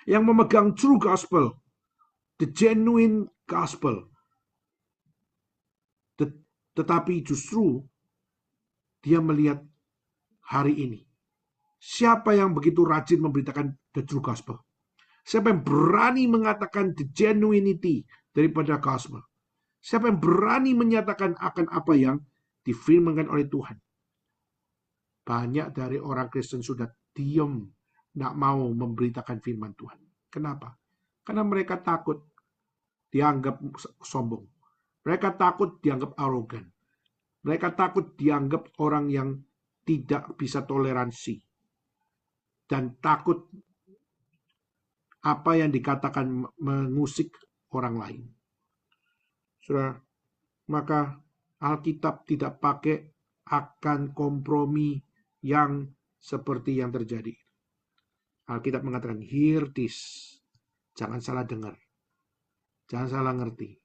Yang memegang true gospel, the genuine gospel. Tetapi justru dia melihat hari ini. Siapa yang begitu rajin memberitakan the true gospel? Siapa yang berani mengatakan the genuinity daripada gospel? Siapa yang berani menyatakan akan apa yang difirmankan oleh Tuhan? Banyak dari orang Kristen sudah diam, tidak mau memberitakan firman Tuhan. Kenapa? Karena mereka takut dianggap sombong. Mereka takut dianggap arogan. Mereka takut dianggap orang yang tidak bisa toleransi. Dan takut apa yang dikatakan mengusik orang lain. Saudara, maka Alkitab tidak pakai akan kompromi yang seperti yang terjadi. Alkitab mengatakan, hear this. Jangan salah dengar. Jangan salah ngerti.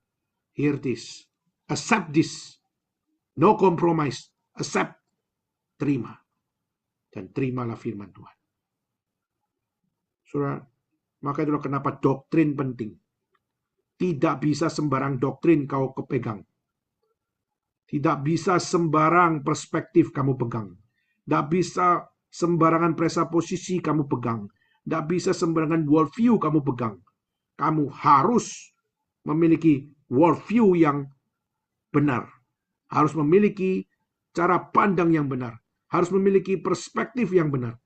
Hear this. Accept this. No compromise. Accept. Terima. Dan terimalah firman Tuhan. Saudara, maka itulah kenapa doktrin penting. Tidak bisa sembarang doktrin kau kepegang. Tidak bisa sembarang perspektif kamu pegang. Tidak bisa sembarangan presaposisi kamu pegang. Tidak bisa sembarangan worldview kamu pegang. Kamu harus memiliki worldview yang benar. Harus memiliki cara pandang yang benar. Harus memiliki perspektif yang benar.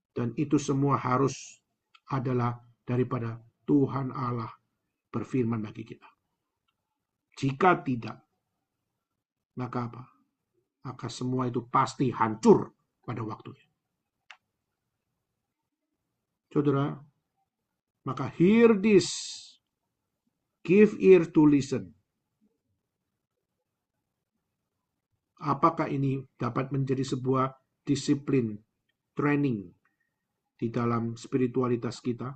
Dan itu semua harus adalah daripada Tuhan Allah berfirman bagi kita. Jika tidak, maka apa? Maka semua itu pasti hancur pada waktunya. Saudara, maka hear this. Give ear to listen. Apakah ini dapat menjadi sebuah disiplin, training di dalam spiritualitas kita?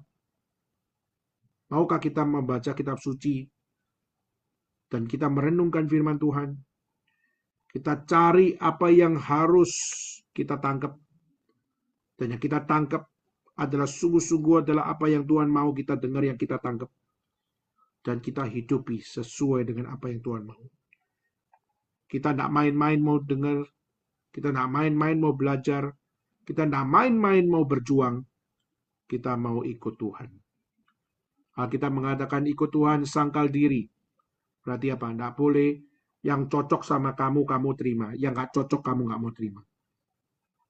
Maukah kita membaca kitab suci dan kita merenungkan firman Tuhan? Kita cari apa yang harus kita tangkap. Dan yang kita tangkap adalah sungguh-sungguh adalah apa yang Tuhan mau kita dengar, yang kita tangkap. Dan kita hidupi sesuai dengan apa yang Tuhan mau. Kita tidak main-main mau dengar. Kita tidak main-main mau belajar. Kita tidak main-main mau berjuang. Kita mau ikut Tuhan. Alkitab mengatakan ikut Tuhan sangkal diri. Berarti apa? Tidak boleh yang cocok sama kamu, kamu terima. Yang gak cocok, kamu gak mau terima.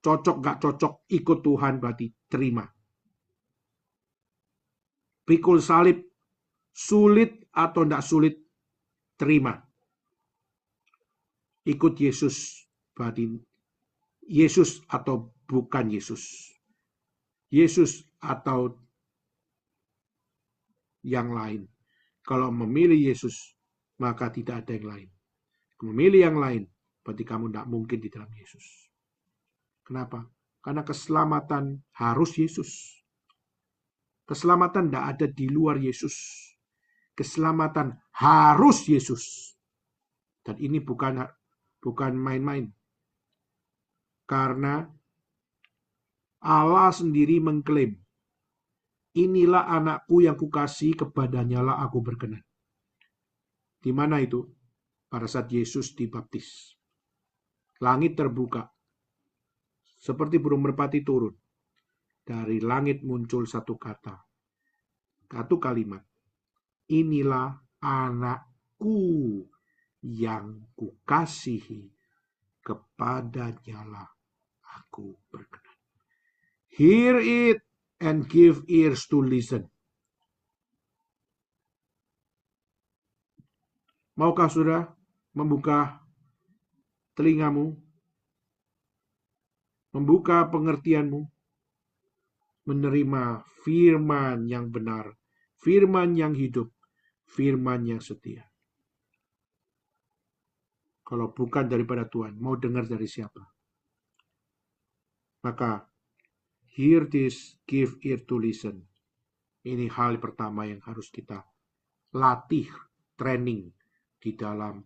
Cocok gak cocok, ikut Tuhan berarti terima. Pikul salib, sulit atau tidak sulit, terima. Ikut Yesus berarti Yesus atau bukan Yesus. Yesus atau yang lain. Kalau memilih Yesus, maka tidak ada yang lain. Memilih yang lain, berarti kamu tidak mungkin di dalam Yesus. Kenapa? Karena keselamatan harus Yesus. Keselamatan tidak ada di luar Yesus. Keselamatan harus Yesus. Dan ini bukan main-main. Karena Allah sendiri mengklaim, inilah anakku yang kukasihi, kepadanya lah aku berkenan. Di mana itu? Pada saat Yesus dibaptis. Langit terbuka. Seperti burung merpati turun. Dari langit muncul satu kata. Satu kalimat. Inilah anakku yang kukasihi, kepadanya lah aku berkenan. Hear it and give ears to listen. Maukah saudara membuka telingamu, membuka pengertianmu, menerima firman yang benar, firman yang hidup, firman yang setia? Kalau bukan daripada Tuhan, mau dengar dari siapa? Maka, hear this, give ear to listen. Ini hal pertama yang harus kita latih, training di dalam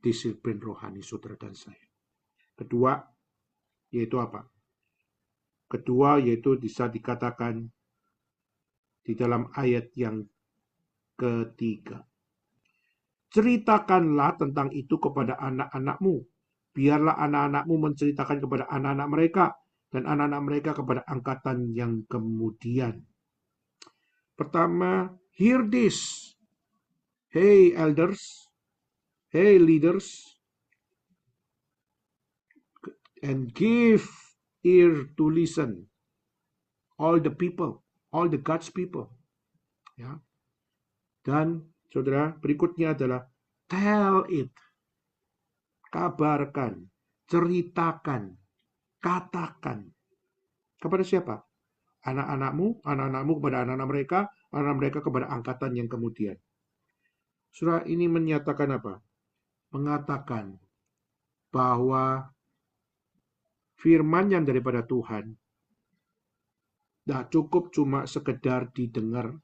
disiplin rohani saudara dan saya. Kedua, yaitu apa? Kedua, yaitu bisa dikatakan di dalam ayat yang ketiga. Ceritakanlah tentang itu kepada anak-anakmu. Biarlah anak-anakmu menceritakan kepada anak-anak mereka, dan anak-anak mereka kepada angkatan yang kemudian. Pertama, hear this. Hey elders, hey leaders, and give ear to listen. All the people, all the God's people. Ya. Dan saudara, berikutnya adalah tell it. Kabarkan, ceritakan, katakan. Kepada siapa? Anak-anakmu kepada anak-anak mereka, anak mereka kepada angkatan yang kemudian. Surah ini menyatakan apa? Mengatakan bahwa firman yang daripada Tuhan tidak cukup cuma sekedar didengar,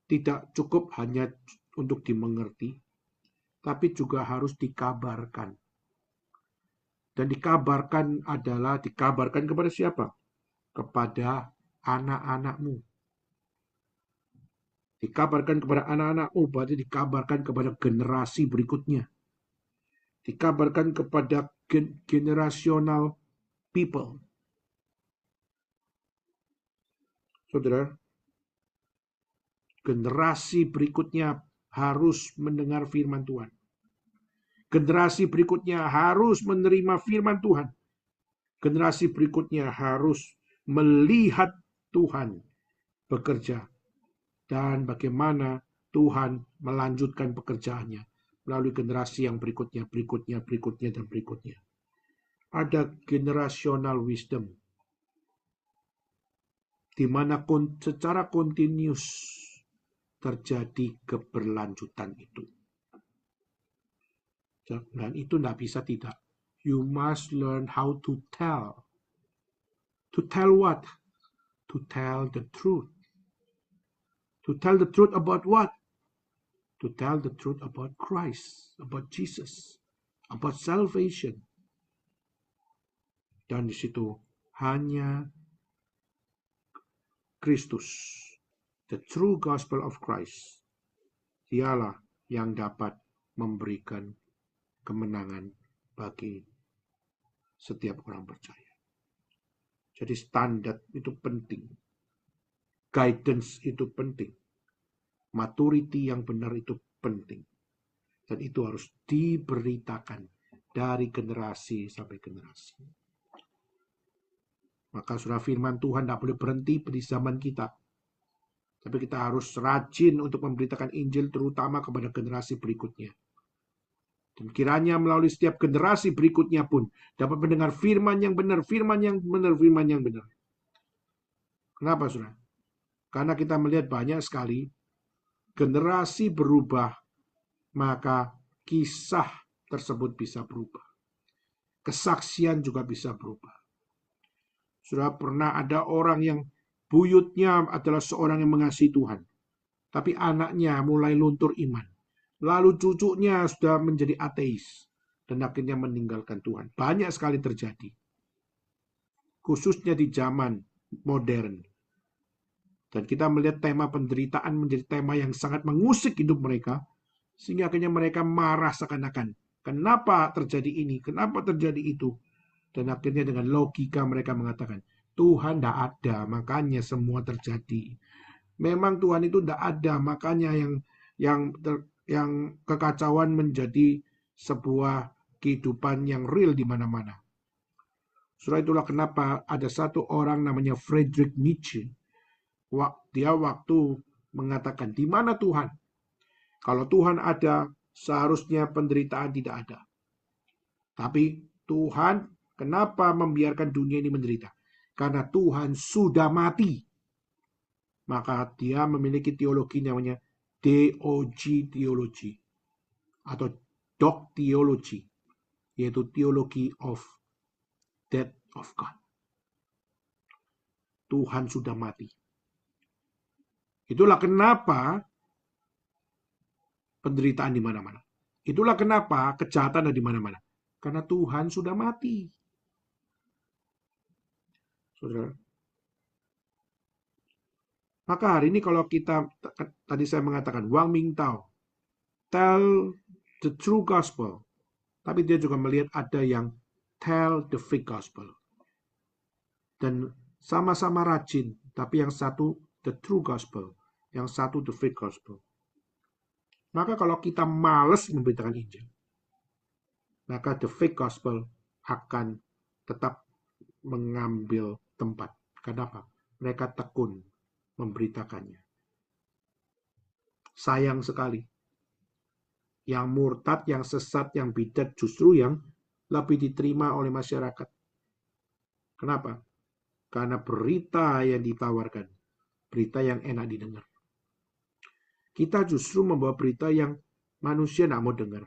tidak cukup hanya untuk dimengerti, tapi juga harus dikabarkan. Dan dikabarkan adalah dikabarkan kepada siapa? Kepada anak-anakmu. Dikabarkan kepada anak-anakmu, berarti dikabarkan kepada generasi berikutnya. Dikabarkan kepada generational people. Saudara, generasi berikutnya harus mendengar firman Tuhan. Generasi berikutnya harus menerima firman Tuhan. Generasi berikutnya harus melihat Tuhan bekerja dan bagaimana Tuhan melanjutkan pekerjaannya melalui generasi yang berikutnya, dan berikutnya. Ada generational wisdom di mana secara kontinus terjadi keberlanjutan itu. Dan itu tidak bisa tidak. You must learn how to tell. To tell what? To tell the truth. To tell the truth about what? To tell the truth about Christ, about Jesus, about salvation. Dan di situ hanya Kristus, the true gospel of Christ, dialah yang dapat memberikan kemenangan bagi setiap orang percaya. Jadi standar itu penting. Guidance itu penting. Maturity yang benar itu penting. Dan itu harus diberitakan dari generasi sampai generasi. Maka surah firman Tuhan tidak boleh berhenti di zaman kita. Tapi kita harus rajin untuk memberitakan Injil terutama kepada generasi berikutnya. Dan kiranya melalui setiap generasi berikutnya pun dapat mendengar firman yang benar, firman yang benar, firman yang benar. Kenapa, saudara? Karena kita melihat banyak sekali generasi berubah, maka kisah tersebut bisa berubah. Kesaksian juga bisa berubah. Sudah pernah ada orang yang buyutnya adalah seorang yang mengasihi Tuhan, tapi anaknya mulai luntur iman. Lalu cucunya sudah menjadi ateis dan akhirnya meninggalkan Tuhan. Banyak sekali terjadi. Khususnya di zaman modern. Dan kita melihat tema penderitaan menjadi tema yang sangat mengusik hidup mereka, sehingga akhirnya mereka marah seakan-akan. Kenapa terjadi ini? Kenapa terjadi itu? Dan akhirnya dengan logika mereka mengatakan, Tuhan tidak ada, makanya semua terjadi. Memang Tuhan itu tidak ada, makanya yang kekacauan menjadi sebuah kehidupan yang real di mana-mana. Surah itulah kenapa ada satu orang namanya Friedrich Nietzsche. Dia waktu mengatakan, di mana Tuhan? Kalau Tuhan ada, seharusnya penderitaan tidak ada. Tapi Tuhan, kenapa membiarkan dunia ini menderita? Karena Tuhan sudah mati. Maka dia memiliki teologi namanya DOG theology atau dog theology, yaitu teologi of death of God. Tuhan sudah mati. Itulah kenapa penderitaan di mana-mana. Itulah kenapa kejahatan ada di mana-mana. Karena Tuhan sudah mati. Saudara. Maka hari ini kalau kita, tadi saya mengatakan, Wang Mingtao, tell the true gospel. Tapi dia juga melihat ada yang tell the fake gospel. Dan sama-sama rajin, tapi yang satu the true gospel, yang satu the fake gospel. Maka kalau kita malas memberitakan Injil, maka the fake gospel akan tetap mengambil tempat. Kenapa? Mereka tekun memberitakannya. Sayang sekali. Yang murtad, yang sesat, yang bidat justru yang lebih diterima oleh masyarakat. Kenapa? Karena berita yang ditawarkan, berita yang enak didengar. Kita justru membawa berita yang manusia tidak mau dengar.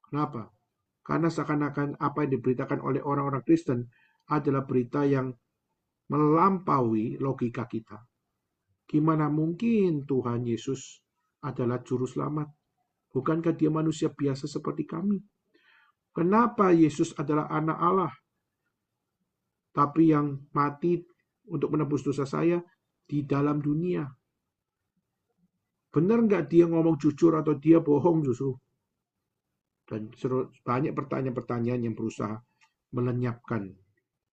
Kenapa? Karena seakan-akan apa yang diberitakan oleh orang-orang Kristen adalah berita yang melampaui logika kita. Gimana mungkin Tuhan Yesus adalah juru selamat? Bukankah dia manusia biasa seperti kami? Kenapa Yesus adalah anak Allah? Tapi yang mati untuk menebus dosa saya di dalam dunia. Benar nggak dia ngomong jujur atau dia bohong justru? Dan banyak pertanyaan-pertanyaan yang berusaha melenyapkan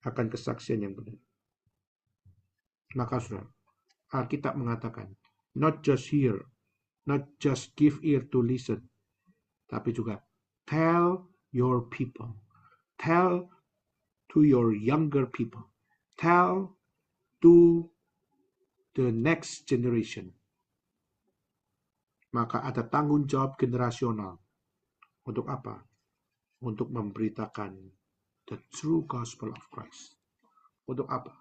akan kesaksian yang benar. Maka saudara, Alkitab mengatakan, not just hear, not just give ear to listen, tapi juga tell your people, tell to your younger people, tell to the next generation. Maka ada tanggung jawab generasional. Untuk apa? Untuk memberitakan the true gospel of Christ. Untuk apa?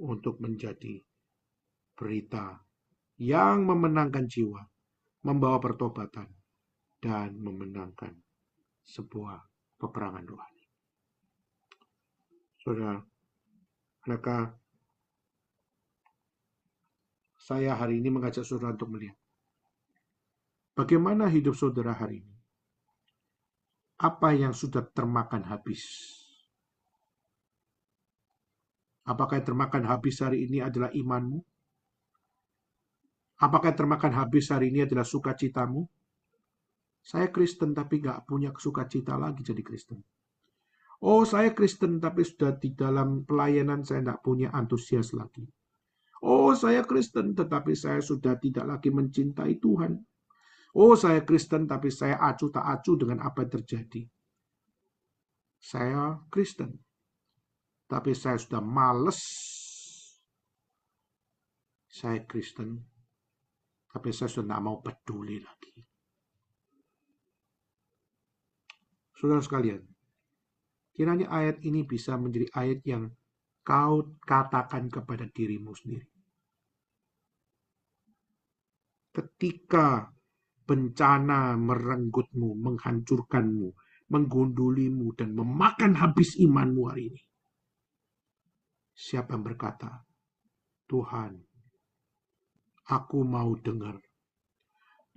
Untuk menjadi berita yang memenangkan jiwa, membawa pertobatan, dan memenangkan sebuah peperangan rohani. Saudara, maka saya hari ini mengajak saudara untuk melihat bagaimana hidup saudara hari ini. Apa yang sudah termakan habis? Apakah yang termakan habis hari ini adalah imanmu? Apakah yang termakan habis hari ini adalah sukacitamu? Saya Kristen tapi gak punya sukacita lagi jadi Kristen. Oh, saya Kristen tapi sudah di dalam pelayanan saya tidak punya antusias lagi. Oh, saya Kristen tetapi saya sudah tidak lagi mencintai Tuhan. Oh, saya Kristen tapi saya acuh tak acuh dengan apa yang terjadi. Saya Kristen, tapi saya sudah males. Saya Kristen, tapi saya sudah tidak mau peduli lagi. Saudara sekalian, kiranya ayat ini bisa menjadi ayat yang kau katakan kepada dirimu sendiri. Ketika bencana merenggutmu, menghancurkanmu, menggundulimu, dan memakan habis imanmu hari ini, siapa yang berkata, Tuhan, aku mau dengar.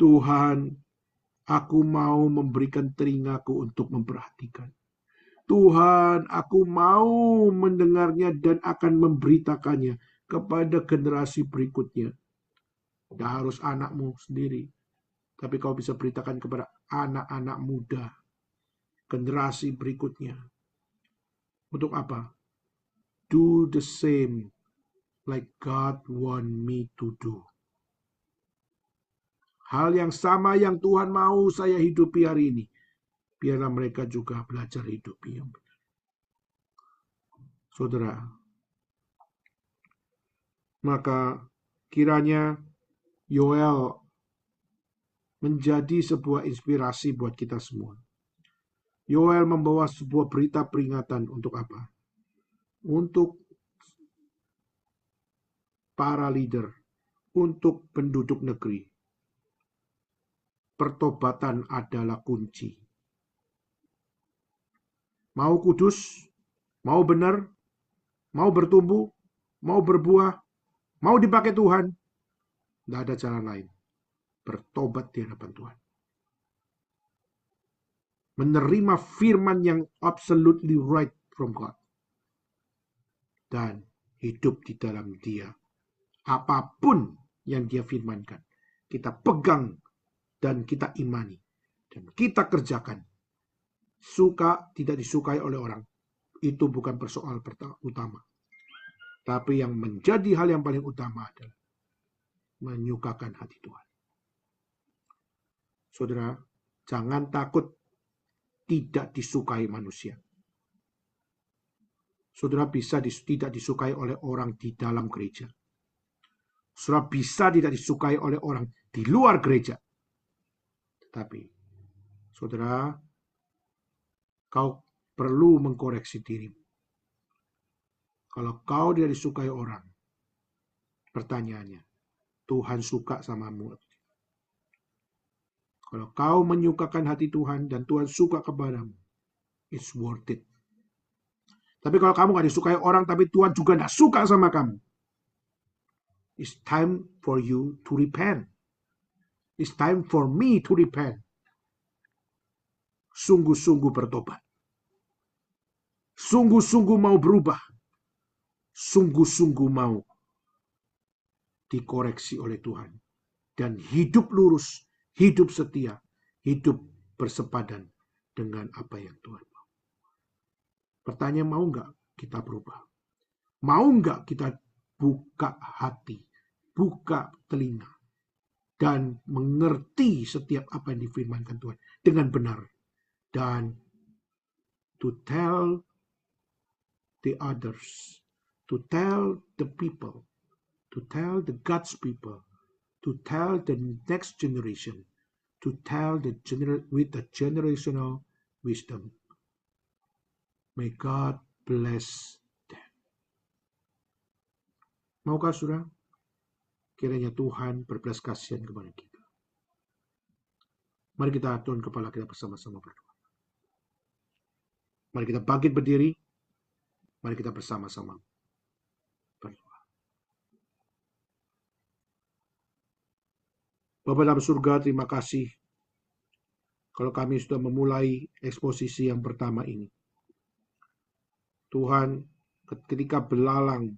Tuhan, aku mau memberikan telingaku untuk memperhatikan. Tuhan, aku mau mendengarnya dan akan memberitakannya kepada generasi berikutnya. Tidak harus anakmu sendiri, tapi kau bisa beritakan kepada anak-anak muda, generasi berikutnya. Untuk apa? Do the same like God want me to do. Hal yang sama yang Tuhan mau saya hidupi hari ini, biarlah mereka juga belajar hidupi yang benar. Saudara, maka kiranya Yoel menjadi sebuah inspirasi buat kita semua. Yoel membawa sebuah berita peringatan untuk apa? Untuk para leader, untuk penduduk negeri. Pertobatan adalah kunci. Mau kudus, mau benar, mau bertumbuh, mau berbuah, mau dipakai Tuhan, tidak ada cara lain. Bertobat di hadapan Tuhan. Menerima firman yang absolutely right from God. Dan hidup di dalam Dia. Apapun yang Dia firmankan, kita pegang dan kita imani. Dan kita kerjakan. Suka, tidak disukai oleh orang. Itu bukan persoalan utama. Tapi yang menjadi hal yang paling utama adalah menyukakan hati Tuhan. Saudara, jangan takut tidak disukai manusia. Saudara bisa tidak disukai oleh orang di dalam gereja. Saudara bisa tidak disukai oleh orang di luar gereja. Tetapi, saudara, kau perlu mengkoreksi dirimu. Kalau kau tidak disukai orang, pertanyaannya, Tuhan suka samamu. Kalau kau menyukakan hati Tuhan dan Tuhan suka kepadamu, it's worth it. Tapi kalau kamu gak disukai orang, tapi Tuhan juga gak suka sama kamu, it's time for you to repent. It's time for me to repent. Sungguh-sungguh bertobat. Sungguh-sungguh mau berubah. Sungguh-sungguh mau dikoreksi oleh Tuhan. Dan hidup lurus, hidup setia, hidup bersepadan dengan apa yang Tuhan mau. Pertanyaan, mau nggak kita berubah? Mau nggak kita buka hati, buka telinga, dan mengerti setiap apa yang difirmankan Tuhan dengan benar. Dan to tell the others, to tell the people, to tell the God's people, to tell the next generation, to tell with the generational wisdom. May God bless them. Maukah saudara? Kiranya Tuhan berbelas kasihan kepada kita. Mari kita tundukkan kepala kita bersama-sama berdoa. Mari kita bangkit berdiri. Mari kita bersama-sama berdoa. Bapa dalam surga, terima kasih kalau kami sudah memulai eksposisi yang pertama ini. Tuhan, ketika belalang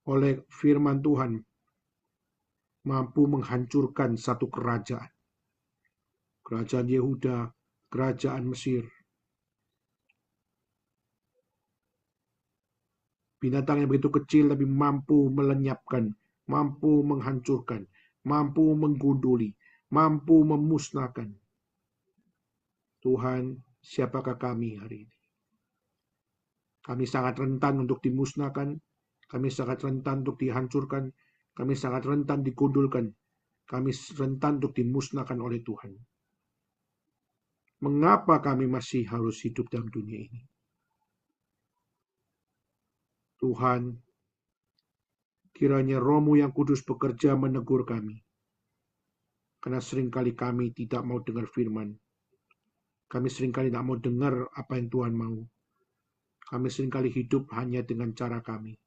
oleh firman Tuhan mampu menghancurkan satu kerajaan. Kerajaan Yehuda, kerajaan Mesir. Binatang yang begitu kecil tapi mampu melenyapkan, mampu menghancurkan, mampu menggunduli, mampu memusnahkan. Tuhan, siapakah kami hari ini? Kami sangat rentan untuk dimusnahkan, kami sangat rentan untuk dihancurkan, kami sangat rentan digundulkan, kami rentan untuk dimusnahkan oleh Tuhan. mengapa kami masih harus hidup dalam dunia ini. Tuhan, kiranya Roh-Mu yang kudus bekerja menegur kami. Karena seringkali kami tidak mau dengar firman. Kami seringkali tidak mau dengar apa yang Tuhan mau. Kami seringkali hidup hanya dengan cara kami,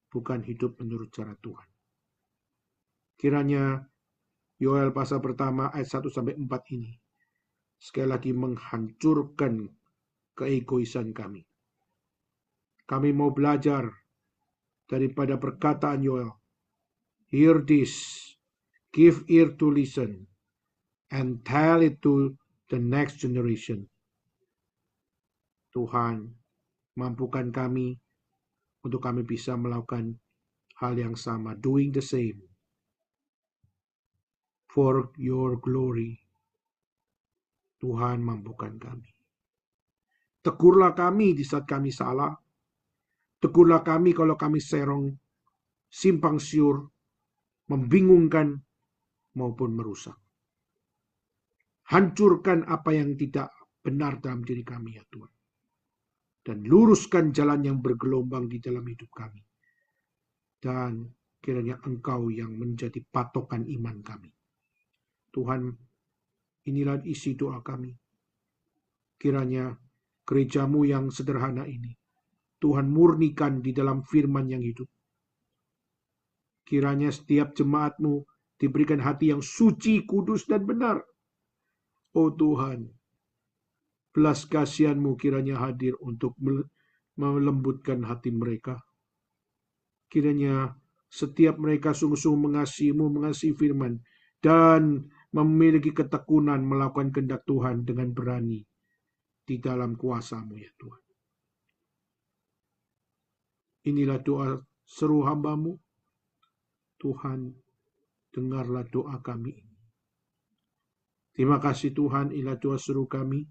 bukan hidup menurut cara Tuhan. Kiranya Yoel pasal pertama ayat 1-4 ini sekali lagi menghancurkan keegoisan kami. Kami mau belajar daripada perkataan Yoel. Hear this, give ear to listen, and tell it to the next generation. Tuhan, mampukan kami untuk kami bisa melakukan hal yang sama, doing the same for your glory. Tuhan, mampukan kami. Tegurlah kami di saat kami salah. Tegurlah kami kalau kami serong, simpang siur, membingungkan, maupun merusak. Hancurkan apa yang tidak benar dalam diri kami, ya Tuhan. Dan luruskan jalan yang bergelombang di dalam hidup kami. Dan kiranya Engkau yang menjadi patokan iman kami. Tuhan, inilah isi doa kami. Kiranya gereja-Mu yang sederhana ini, Tuhan murnikan di dalam firman yang hidup. Kiranya setiap jemaat-Mu diberikan hati yang suci, kudus, dan benar. Oh Tuhan, belas kasihan-Mu kiranya hadir untuk melembutkan hati mereka. Kiranya setiap mereka sungguh-sungguh mengasihi-Mu, mengasihi firman, dan memiliki ketekunan melakukan kehendak Tuhan dengan berani di dalam kuasa-Mu, ya Tuhan. Inilah doa seru hamba-Mu. Tuhan, dengarlah doa kami. Terima kasih Tuhan, inilah doa seru kami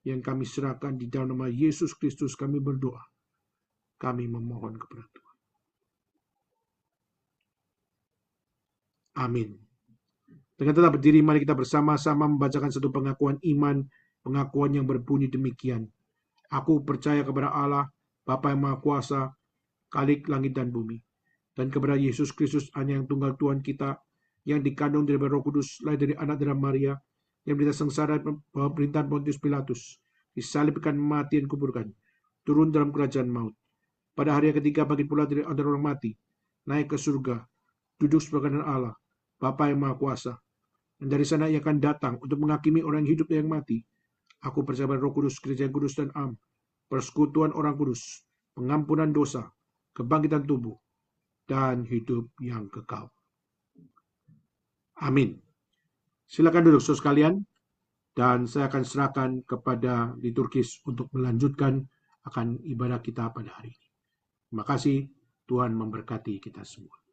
yang kami serahkan di dalam nama Yesus Kristus kami berdoa. Kami memohon kepada Tuhan. Amin. Dengan tetap berdiri, mari kita bersama-sama membacakan satu pengakuan iman, pengakuan yang berbunyi demikian. Aku percaya kepada Allah, Bapa yang Maha Kuasa, Khalik langit dan bumi, dan kepada Yesus Kristus, hanya yang tunggal Tuhan kita, yang dikandung dari Roh Kudus, lahir dari anak darah Maria, yang menderita sengsara bawah pemerintahan Pontius Pilatus, disalibkan, mati dan kuburkan, turun dalam kerajaan maut. Pada hari yang ketiga bangkit pula dari antara orang mati, naik ke surga, duduk sebelah kanan Allah, Bapa yang Maha Kuasa. Dan dari sana ia akan datang untuk menghakimi orang yang hidup dan yang mati. Aku percaya pada Roh Kudus, gereja yang kudus dan am, persekutuan orang kudus, pengampunan dosa, kebangkitan tubuh, dan hidup yang kekal. Amin. Silakan duduk saudara sekalian, dan saya akan serahkan kepada liturgis untuk melanjutkan akan ibadah kita pada hari ini. Terima kasih, Tuhan memberkati kita semua.